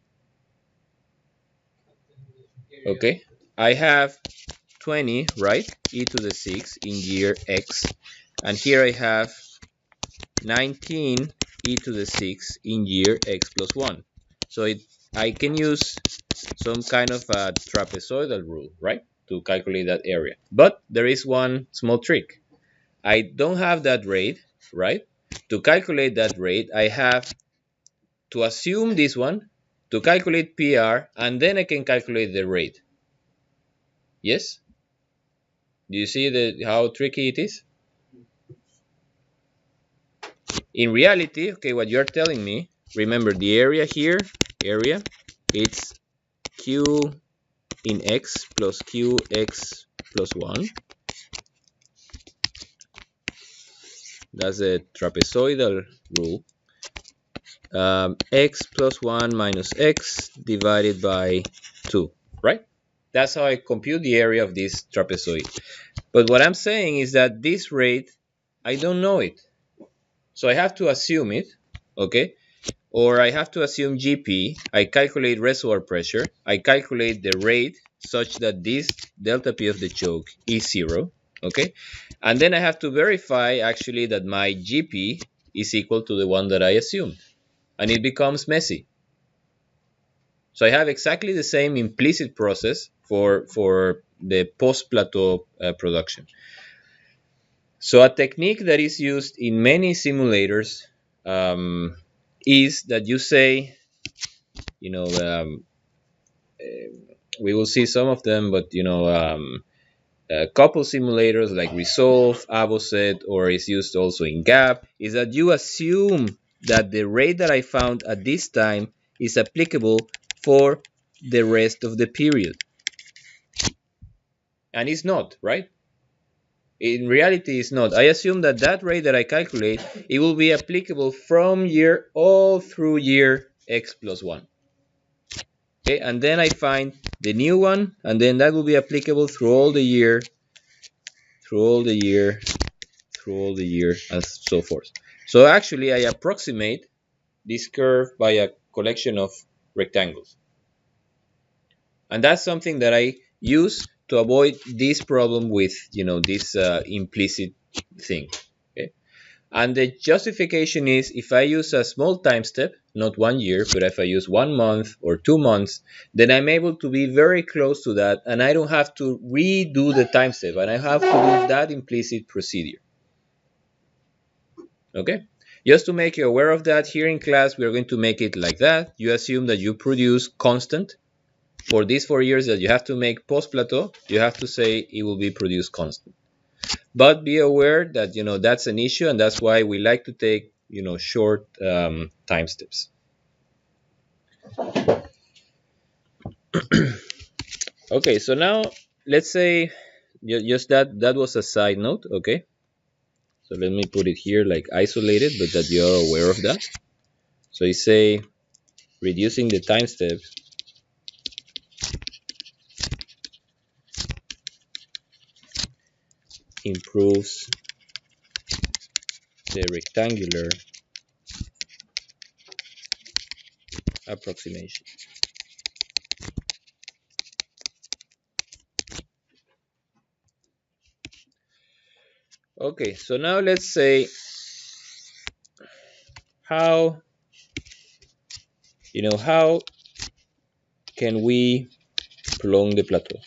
Okay, I have 20, right, e to the 6 in year X, and here I have 19 e to the 6 in year X plus 1. So I can use some kind of a trapezoidal rule, right, to calculate that area. But there is one small trick. I don't have that rate, right? To calculate that rate, I have to assume this one, to calculate PR, and then I can calculate the rate. Yes? Do you see how tricky it is? In reality, okay, what you're telling me, remember the area here, it's Q in X plus QX plus 1. That's the trapezoidal rule. X plus 1 minus x divided by 2, right? That's how I compute the area of this trapezoid. But what I'm saying is that this rate, I don't know it. So I have to assume it, okay? Or I have to assume GP. I calculate reservoir pressure. I calculate the rate such that this delta P of the choke is 0, okay? And then I have to verify actually that my GP is equal to the one that I assumed. And it becomes messy. So I have exactly the same implicit process for the post-plateau production. So a technique that is used in many simulators is that you say, we will see some of them, but a couple simulators like Resolve, Avoset, or is used also in GAP, is that you assume that the rate that I found at this time is applicable for the rest of the period. And it's not, right? In reality, it's not. I assume that that rate that I calculate, it will be applicable from year all through year x plus 1. Okay, and then I find the new one, and then that will be applicable through all the year, and so forth. So actually, I approximate this curve by a collection of rectangles. And that's something that I use to avoid this problem with, this implicit thing. Okay? And the justification is if I use a small time step, not 1 year, but if I use 1 month or 2 months, then I'm able to be very close to that, and I don't have to redo the time step, and I have to do that implicit procedure. Okay? Just to make you aware of that, here in class, we are going to make it like that. You assume that you produce constant. For these 4 years that you have to make post-plateau, you have to say it will be produced constant. But be aware that, that's an issue, and that's why we like to take, short time steps. Okay, so now let's say just that was a side note, okay? So let me put it here like isolated, but that you're aware of that. So I say reducing the time steps improves the rectangular approximation. Okay, so now let's say how can we prolong the plateau?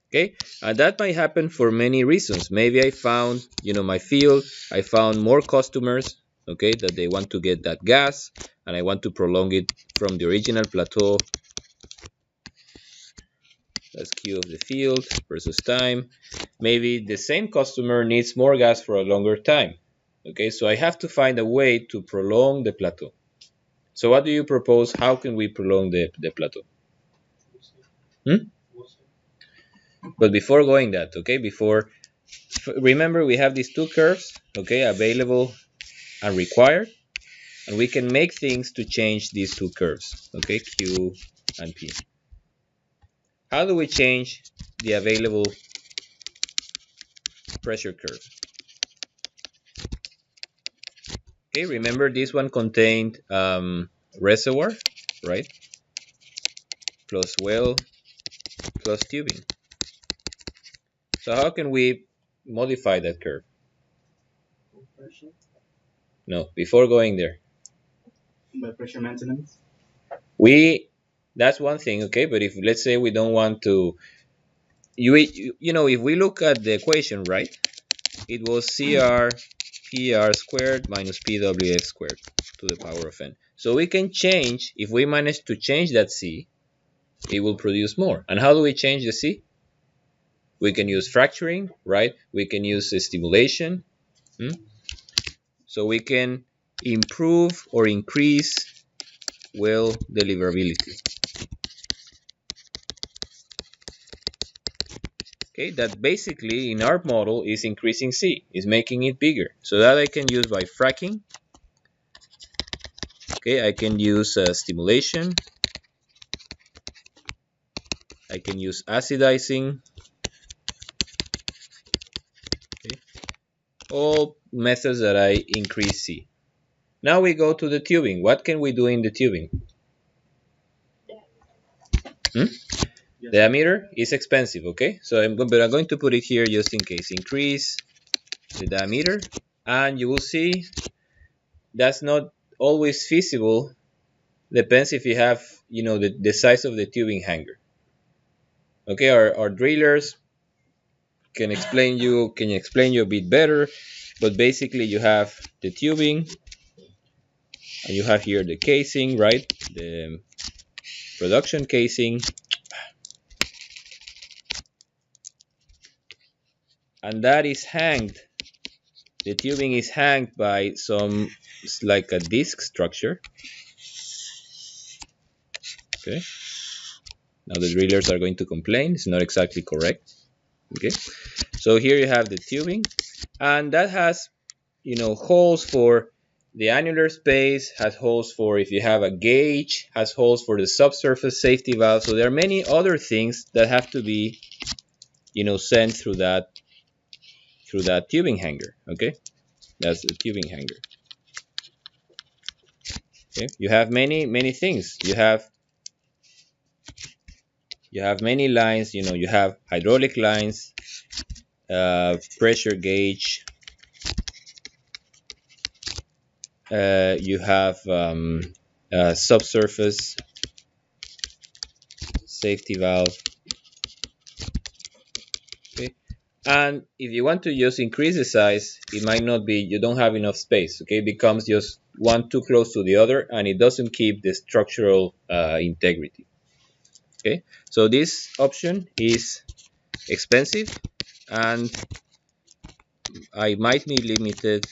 Okay, and that might happen for many reasons. Maybe I found, my field, I found more customers, okay, that they want to get that gas, and I want to prolong it from the original plateau. That's Q of the field versus time. Maybe the same customer needs more gas for a longer time. Okay, so I have to find a way to prolong the plateau. So what do you propose? How can we prolong the plateau? But before going that, okay, remember we have these two curves, okay, available and required, and we can make things to change these two curves, okay, Q and P. How do we change the available pressure curve? Okay, remember this one contained reservoir, right? Plus well, plus tubing. So how can we modify that curve? No, before going there. By pressure maintenance? That's one thing, okay, but if let's say we don't want to, if we look at the equation, right, it was CR PR squared minus PWX squared to the power of n. So we can change, if we manage to change that C, it will produce more. And how do we change the C? We can use fracturing, right? We can use stimulation. So we can improve or increase well deliverability. Okay, that basically in our model is increasing C, is making it bigger. So that I can use by fracking. Okay, I can use stimulation. I can use acidizing. Okay, all methods that I increase C. Now we go to the tubing. What can we do in the tubing? Hmm? Yes. Diameter is expensive, okay? So I'm going to put it here just in case. Increase the diameter, and you will see that's not always feasible. Depends if you have, the size of the tubing hanger. Okay, our drillers can explain you a bit better, but basically you have the tubing, and you have here the casing, right? The production casing, and that is hanged. The tubing is hanged by some, it's like a disc structure. Okay. Now the drillers are going to complain. It's not exactly correct. Okay. So here you have the tubing, and that has, holes for the annular space, has holes for if you have a gauge, has holes for the subsurface safety valve. So there are many other things that have to be, sent through that tubing hanger. Okay, that's the tubing hanger. Okay, you have many things. You have many lines. You have hydraulic lines, pressure gauge. You have subsurface safety valve. Okay, and if you want to just increase the size, it might not be, you don't have enough space. Okay, it becomes just one too close to the other, and it doesn't keep the structural integrity. Okay, so this option is expensive, and I might be limited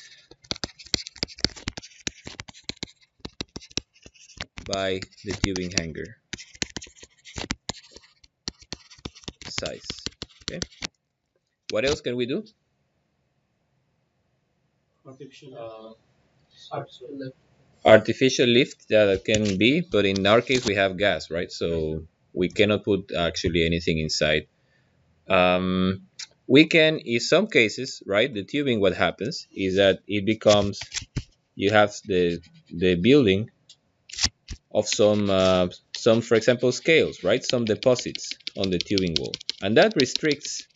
by the tubing hanger size. Okay, what else can we do? Artificial lift, yeah, that can be, but in our case we have gas, right? So we cannot put actually anything inside. We can, in some cases, right, the tubing, what happens is that it becomes, you have the building of some, for example, scales, right, some deposits on the tubing wall, and that restricts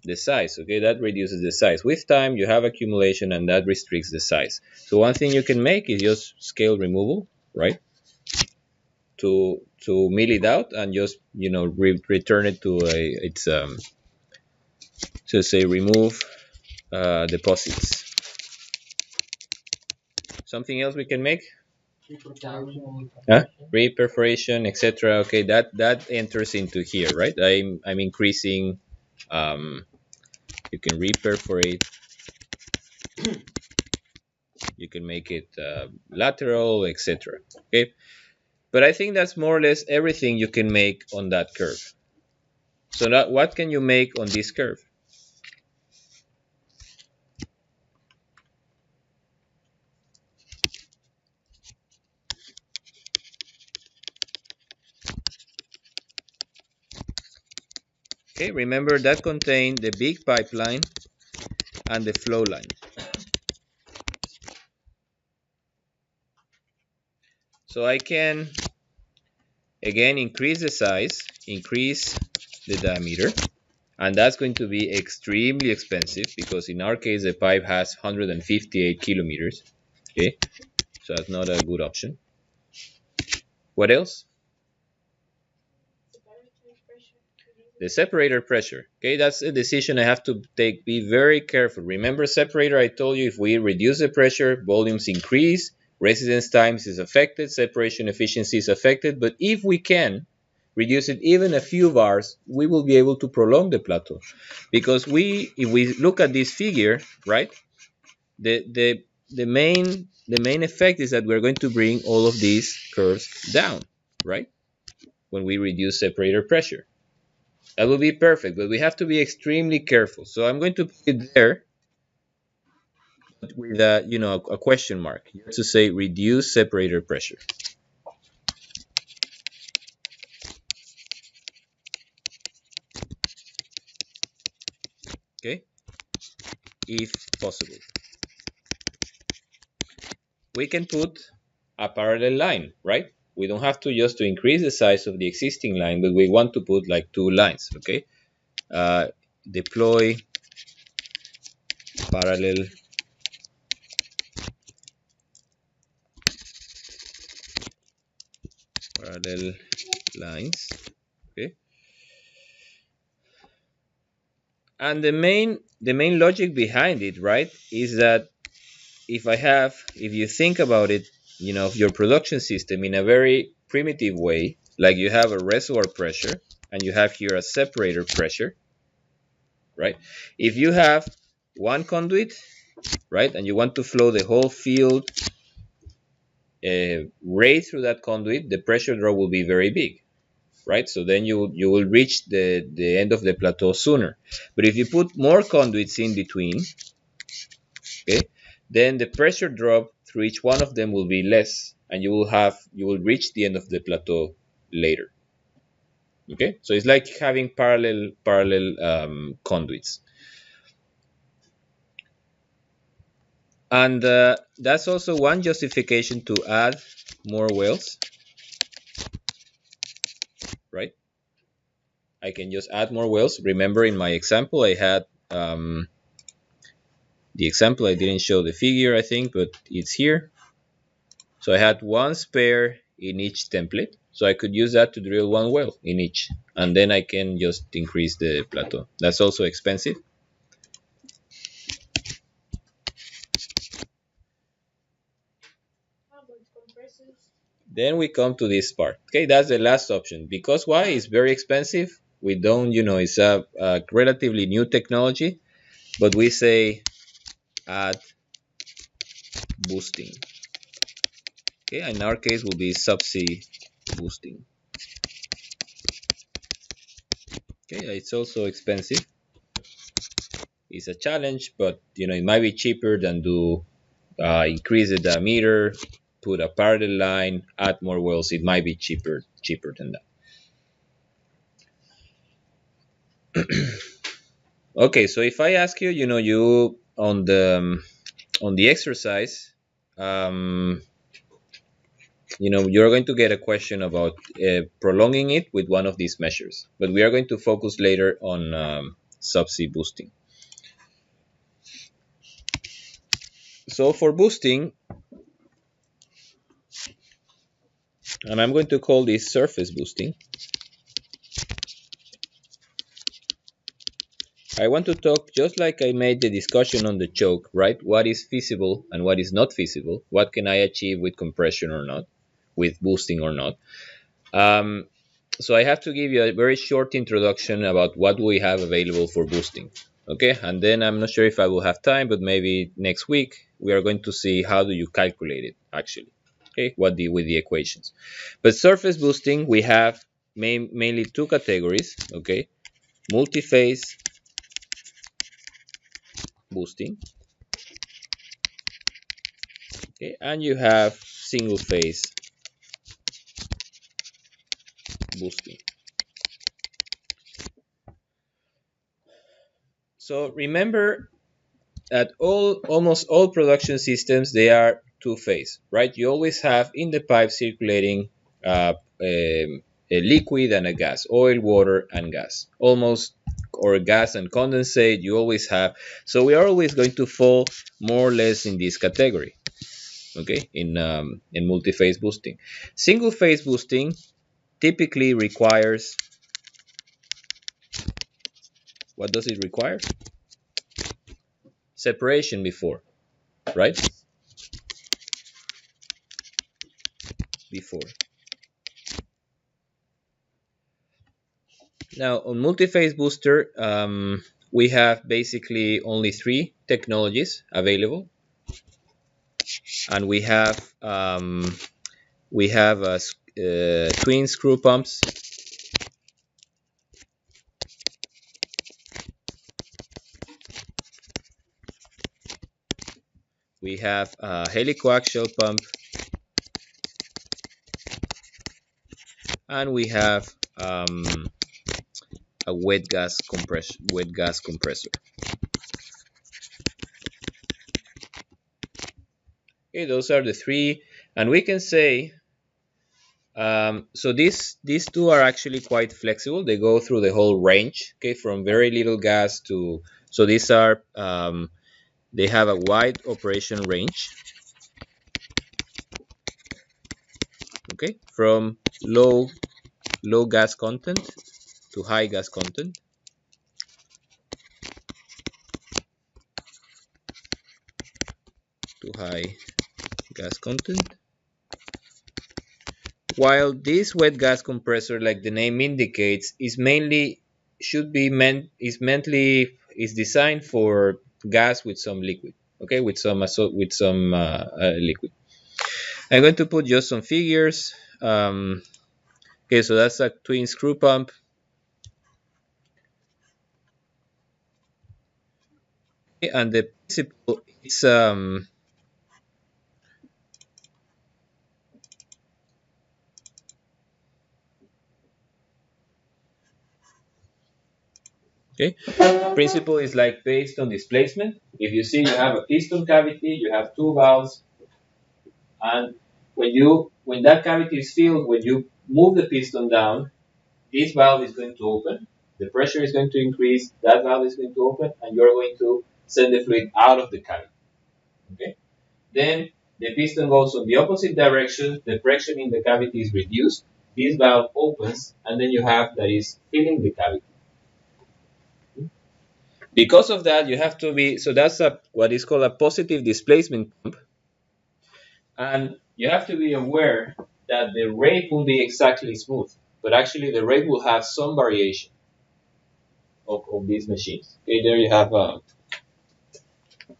the size. Okay, that reduces the size with time. You have accumulation, and that restricts the size. So one thing you can make is just scale removal, right, to mill it out and just return it to its so say remove deposits. Something else we can make? Huh? Reperforation, etc. Okay, that enters into here, right? I'm increasing. You can reperforate. You can make it lateral, etc. Okay, but I think that's more or less everything you can make on that curve. So now, what can you make on this curve? Okay, remember that contained the big pipeline and the flow line. So I can again increase the size, increase the diameter, and that's going to be extremely expensive because in our case the pipe has 158 kilometers. Okay, so that's not a good option. What else? The separator pressure. Okay, that's a decision I have to take. Be very careful. Remember separator, I told you if we reduce the pressure, volumes increase, residence times is affected, separation efficiency is affected, but if we can reduce it even a few bars, we will be able to prolong the plateau. Because if we look at this figure, right, the main effect is that we're going to bring all of these curves down, right, when we reduce separator pressure. That will be perfect, but we have to be extremely careful. So I'm going to put it there with a question mark here to say reduce separator pressure. Okay, if possible. We can put a parallel line, right? We don't have to just to increase the size of the existing line, but we want to put like 2 lines, okay? Deploy parallel lines, okay? And the main logic behind it, right, is that if you think about it, your production system in a very primitive way, like you have a reservoir pressure and you have here a separator pressure, right? If you have one conduit, right, and you want to flow the whole field right through that conduit, the pressure drop will be very big, right? So then you will reach the end of the plateau sooner. But if you put more conduits in between, okay, then the pressure drop through each one of them will be less, and you will reach the end of the plateau later. Okay, so it's like having parallel conduits, and that's also one justification to add more wells, right? I can just add more wells. Remember, in my example, I had the example. I didn't show the figure, I think, but it's here. So I had one spare in each template. So I could use that to drill one well in each. And then I can just increase the plateau. That's also expensive. Then we come to this part. Okay, that's the last option. Because why? It's very expensive. We don't, it's a relatively new technology. But we say add boosting. Okay, in our case will be subsea boosting. Okay, it's also expensive. It's a challenge, but it might be cheaper than do increase the diameter, put a parallel line, add more wells. It might be cheaper than that. Okay, so if I ask you, you on the exercise, you're going to get a question about prolonging it with one of these measures, but we are going to focus later on subsea boosting. So for boosting, and I'm going to call this surface boosting, I want to talk just like I made the discussion on the choke, right? What is feasible and what is not feasible? What can I achieve with compression or not, with boosting or not? So I have to give you a very short introduction about what we have available for boosting. Okay, and then I'm not sure if I will have time, but maybe next week we are going to see how do you calculate it actually. Okay, with the equations. But surface boosting, we have mainly two categories. Okay, multi-phase boosting. Okay, and you have single phase boosting. So remember that almost all production systems, they are two phase, right? You always have in the pipe circulating a liquid and a gas, oil, water, and gas, almost, or gas and condensate. You always have, so we are always going to fall more or less in this category. Okay, in multi-phase boosting. Single phase boosting typically requires, what does it require? Separation before, right? Before. Now on multi-phase booster, we have basically only three technologies available, and we have twin screw pumps, we have a helicoaxial pump, and we have a wet gas compressor. Okay, those are the three, and we can say so these two are actually quite flexible. They go through the whole range, okay, from very little gas to so these are they have a wide operation range, okay, from low gas content to high gas content. To high gas content. While this wet gas compressor, like the name indicates, is mainly should be meant is mentally is designed for gas with some liquid, okay, with some liquid. I'm going to put just some figures. Okay, so that's a twin screw pump. Okay, and the principle it's okay. Principle is like based on displacement. If you see you have a piston cavity, you have two valves, and when that cavity is filled, when you move the piston down, this valve is going to open, the pressure is going to increase, that valve is going to open, and you're going to send the fluid out of the cavity. Okay? Then the piston goes on the opposite direction, the pressure in the cavity is reduced, this valve opens, and then you have that is filling the cavity. Because of that, you have to be so that's a what is called a positive displacement pump, and you have to be aware that the rate will be exactly smooth, but actually the rate will have some variation of these machines. Okay, there you have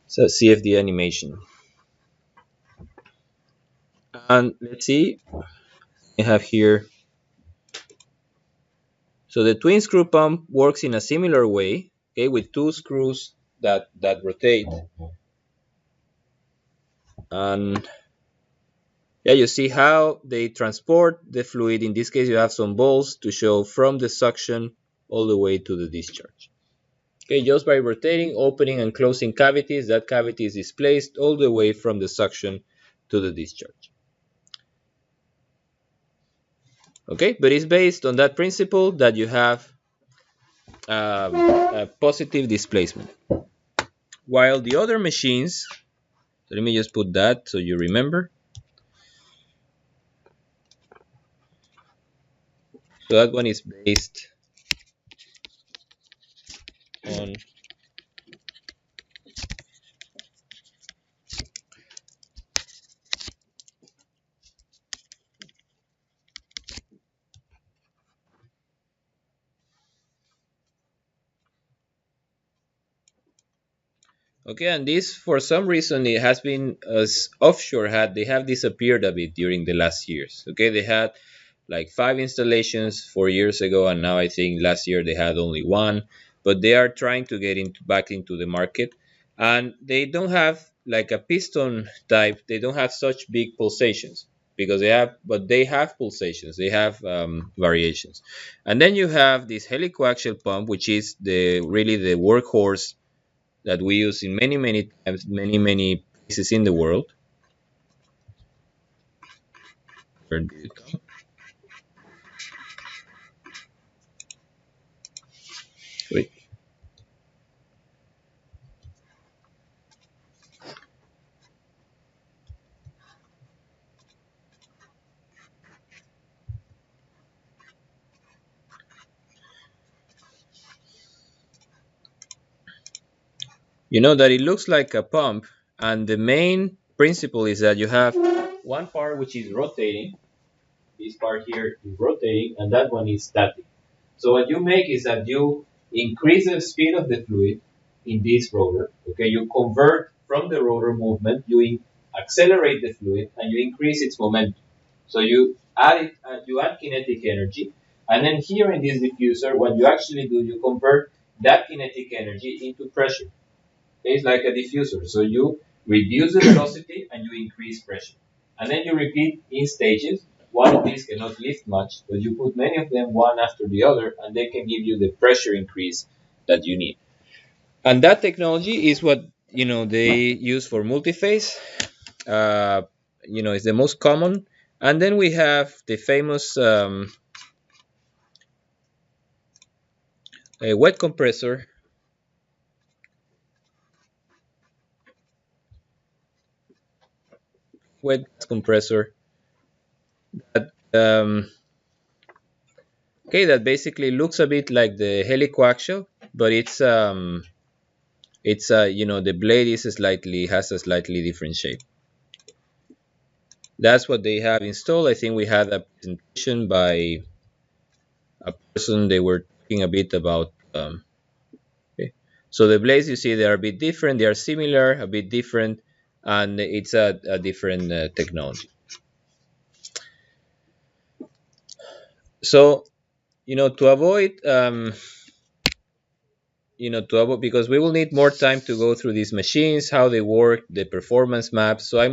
so CFD animation, and let's see, I have here. So the twin screw pump works in a similar way, okay, with two screws that rotate, and yeah, you see how they transport the fluid. In this case, you have some balls to show from the suction all the way to the discharge. Okay, just by rotating, opening and closing cavities, that cavity is displaced all the way from the suction to the discharge. Okay, but it's based on that principle that you have a positive displacement. While the other machines, so let me just put that so you remember. So that one is based on okay, and this for some reason it has been as offshore had they have disappeared a bit during the last years. Okay, they had like 5 installations 4 years ago, and now I think last year they had only one. But they are trying to get back into the market, and they don't have like a piston type. They don't have such big pulsations because they have pulsations. They have variations, and then you have this helicoaxial pump, which is really the workhorse that we use in many times, many places in the world. Where did it come? Wait. You know that it looks like a pump, and the main principle is that you have one part which is rotating. This part here is rotating, and that one is static. So what you make is that you increase the speed of the fluid in this rotor. Okay, you convert from the rotor movement, accelerate the fluid, and you increase its momentum. So you add kinetic energy, and then here in this diffuser, what you actually do, you convert that kinetic energy into pressure. It's like a diffuser. So you reduce the velocity, and you increase pressure. And then you repeat in stages. One of these cannot lift much, but you put many of them one after the other, and they can give you the pressure increase that you need. And that technology is what they use for multi-phase. Uh, it's the most common. And then we have the famous wet compressor. Wet compressor that that basically looks a bit like the helicoaxial, but it's the blade is slightly has a slightly different shape. That's what they have installed. I think we had a presentation by a person. They were talking a bit about. Okay. So the blades you see they are a bit different. They are similar, a bit different, and it's a different technology. So to avoid because we will need more time to go through these machines, how they work, the performance maps. So I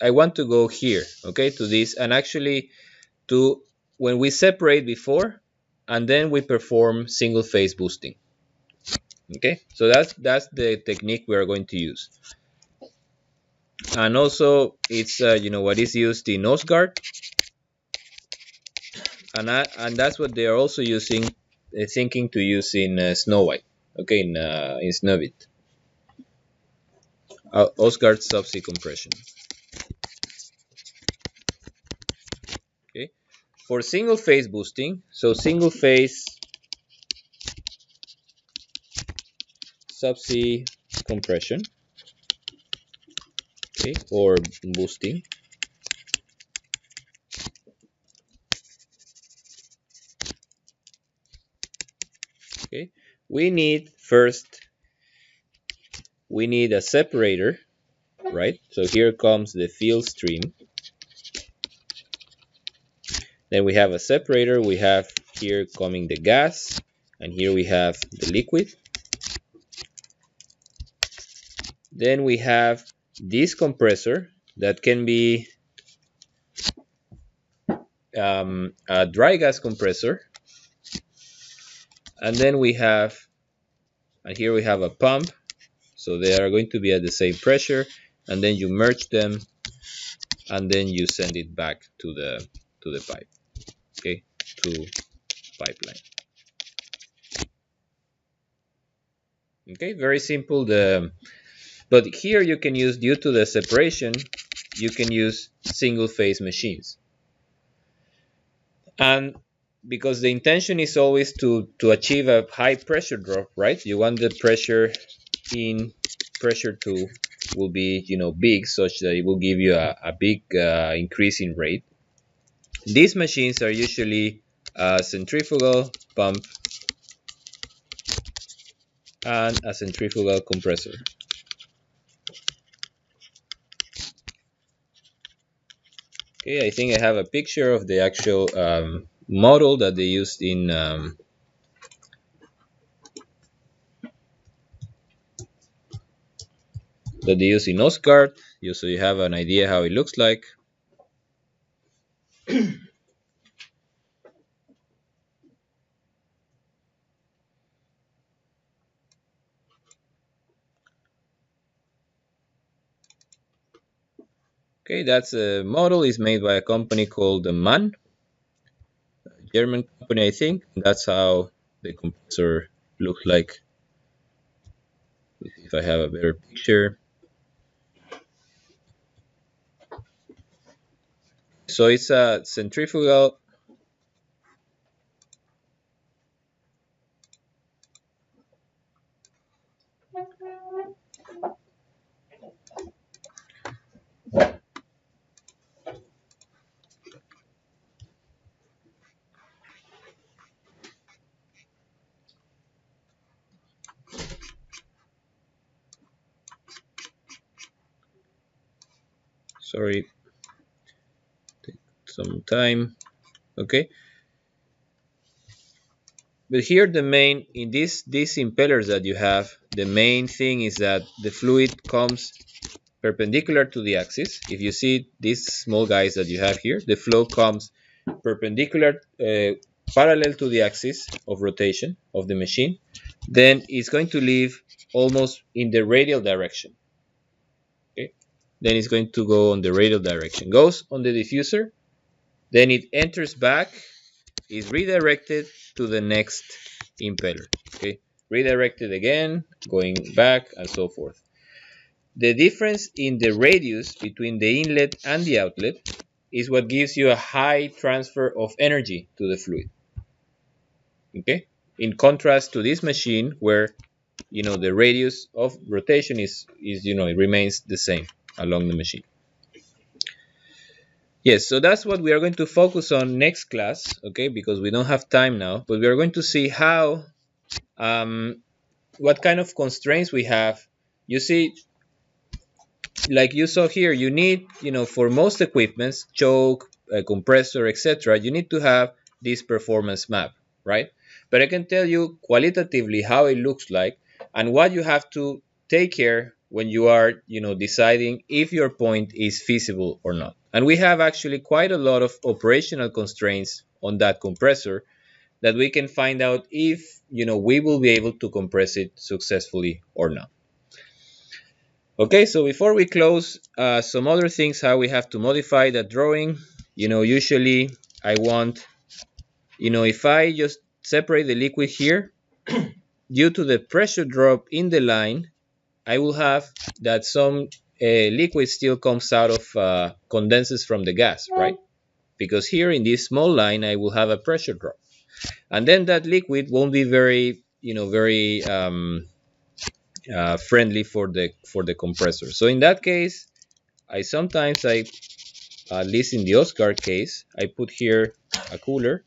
want to go here, okay, to this, and actually to when we separate before and then we perform single phase boosting. Okay, so that's the technique we are going to use. And also it's what is used in Osgard, and that's what they are also using, thinking to use in Snowhite, okay, in Snowbit, Osgard subsea compression. Okay, for single phase boosting, so single phase subsea compression, okay, or boosting. Okay, we need a separator, right? So here comes the field stream. Then we have a separator. We have here coming the gas, and here we have the liquid. Then we have this compressor that can be a dry gas compressor. And then here we have a pump. So they are going to be at the same pressure, and then you merge them, and then you send it back to the pipe, okay, to pipeline. Okay, very simple. But here you can use, due to the separation, you can use single phase machines. And because the intention is always to achieve a high pressure drop, right? You want the pressure in pressure 2 will be big, such that it will give you a big increase in rate. These machines are usually a centrifugal pump and a centrifugal compressor. Okay, I think I have a picture of the actual model that they used in Osgard, so you have an idea how it looks like. Okay, that's a model is made by a company called MAN, a German company, I think. That's how the compressor looks like. Let's see if I have a better picture. So it's a centrifugal. Sorry, take some time. Okay, but here the main in these impellers that you have, the main thing is that the fluid comes perpendicular to the axis. If you see these small guys that you have here, the flow comes perpendicular, parallel to the axis of rotation of the machine. Then it's going to leave almost in the radial direction. Okay, then it's going to go on the radial direction. Goes on the diffuser, then it enters back, is redirected to the next impeller. Okay, redirected again, going back, and so forth. The difference in the radius between the inlet and the outlet is what gives you a high transfer of energy to the fluid. Okay, in contrast to this machine where the radius of rotation is it remains the same along the machine. Yes, so that's what we are going to focus on next class, okay, because we don't have time now, but we are going to see how what kind of constraints we have. You see, like you saw here, you need, for most equipments, choke, compressor, etc., you need to have this performance map, right? But I can tell you qualitatively how it looks like and what you have to take care when you are, deciding if your point is feasible or not. And we have actually quite a lot of operational constraints on that compressor that we can find out if, we will be able to compress it successfully or not. Okay, so before we close, some other things how we have to modify that drawing. Usually I want, if I just separate the liquid here, due to the pressure drop in the line, I will have that some liquid still comes out of condenses from the gas, right? Because here in this small line, I will have a pressure drop. And then that liquid won't be very, very friendly for the compressor. So in that case, at least in the Oscar case, I put here a cooler,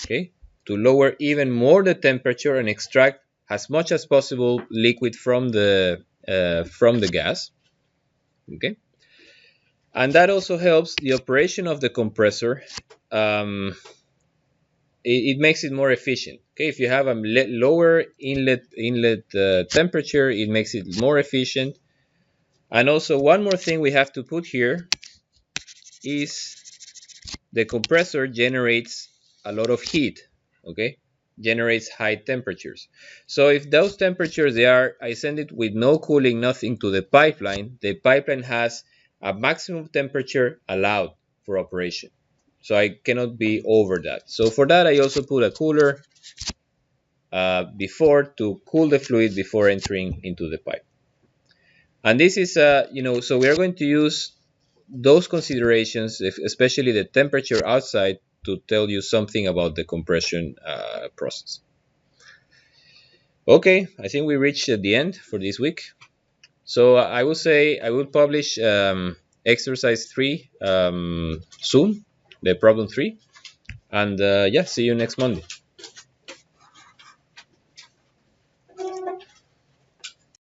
okay, to lower even more the temperature and extract as much as possible liquid from the gas, okay. And that also helps the operation of the compressor. It makes it more efficient. Okay, if you have a lower inlet temperature, it makes it more efficient. And also one more thing we have to put here is the compressor generates a lot of heat, okay, generates high temperatures. So if those temperatures I send it with no cooling, nothing to the pipeline has a maximum temperature allowed for operation. So I cannot be over that. So for that, I also put a cooler before to cool the fluid before entering into the pipe. And this is, so we are going to use those considerations, especially the temperature outside, to tell you something about the compression process. Okay, I think we reached the end for this week. So I will say I will publish exercise 3 soon, the problem 3. And yeah, see you next Monday.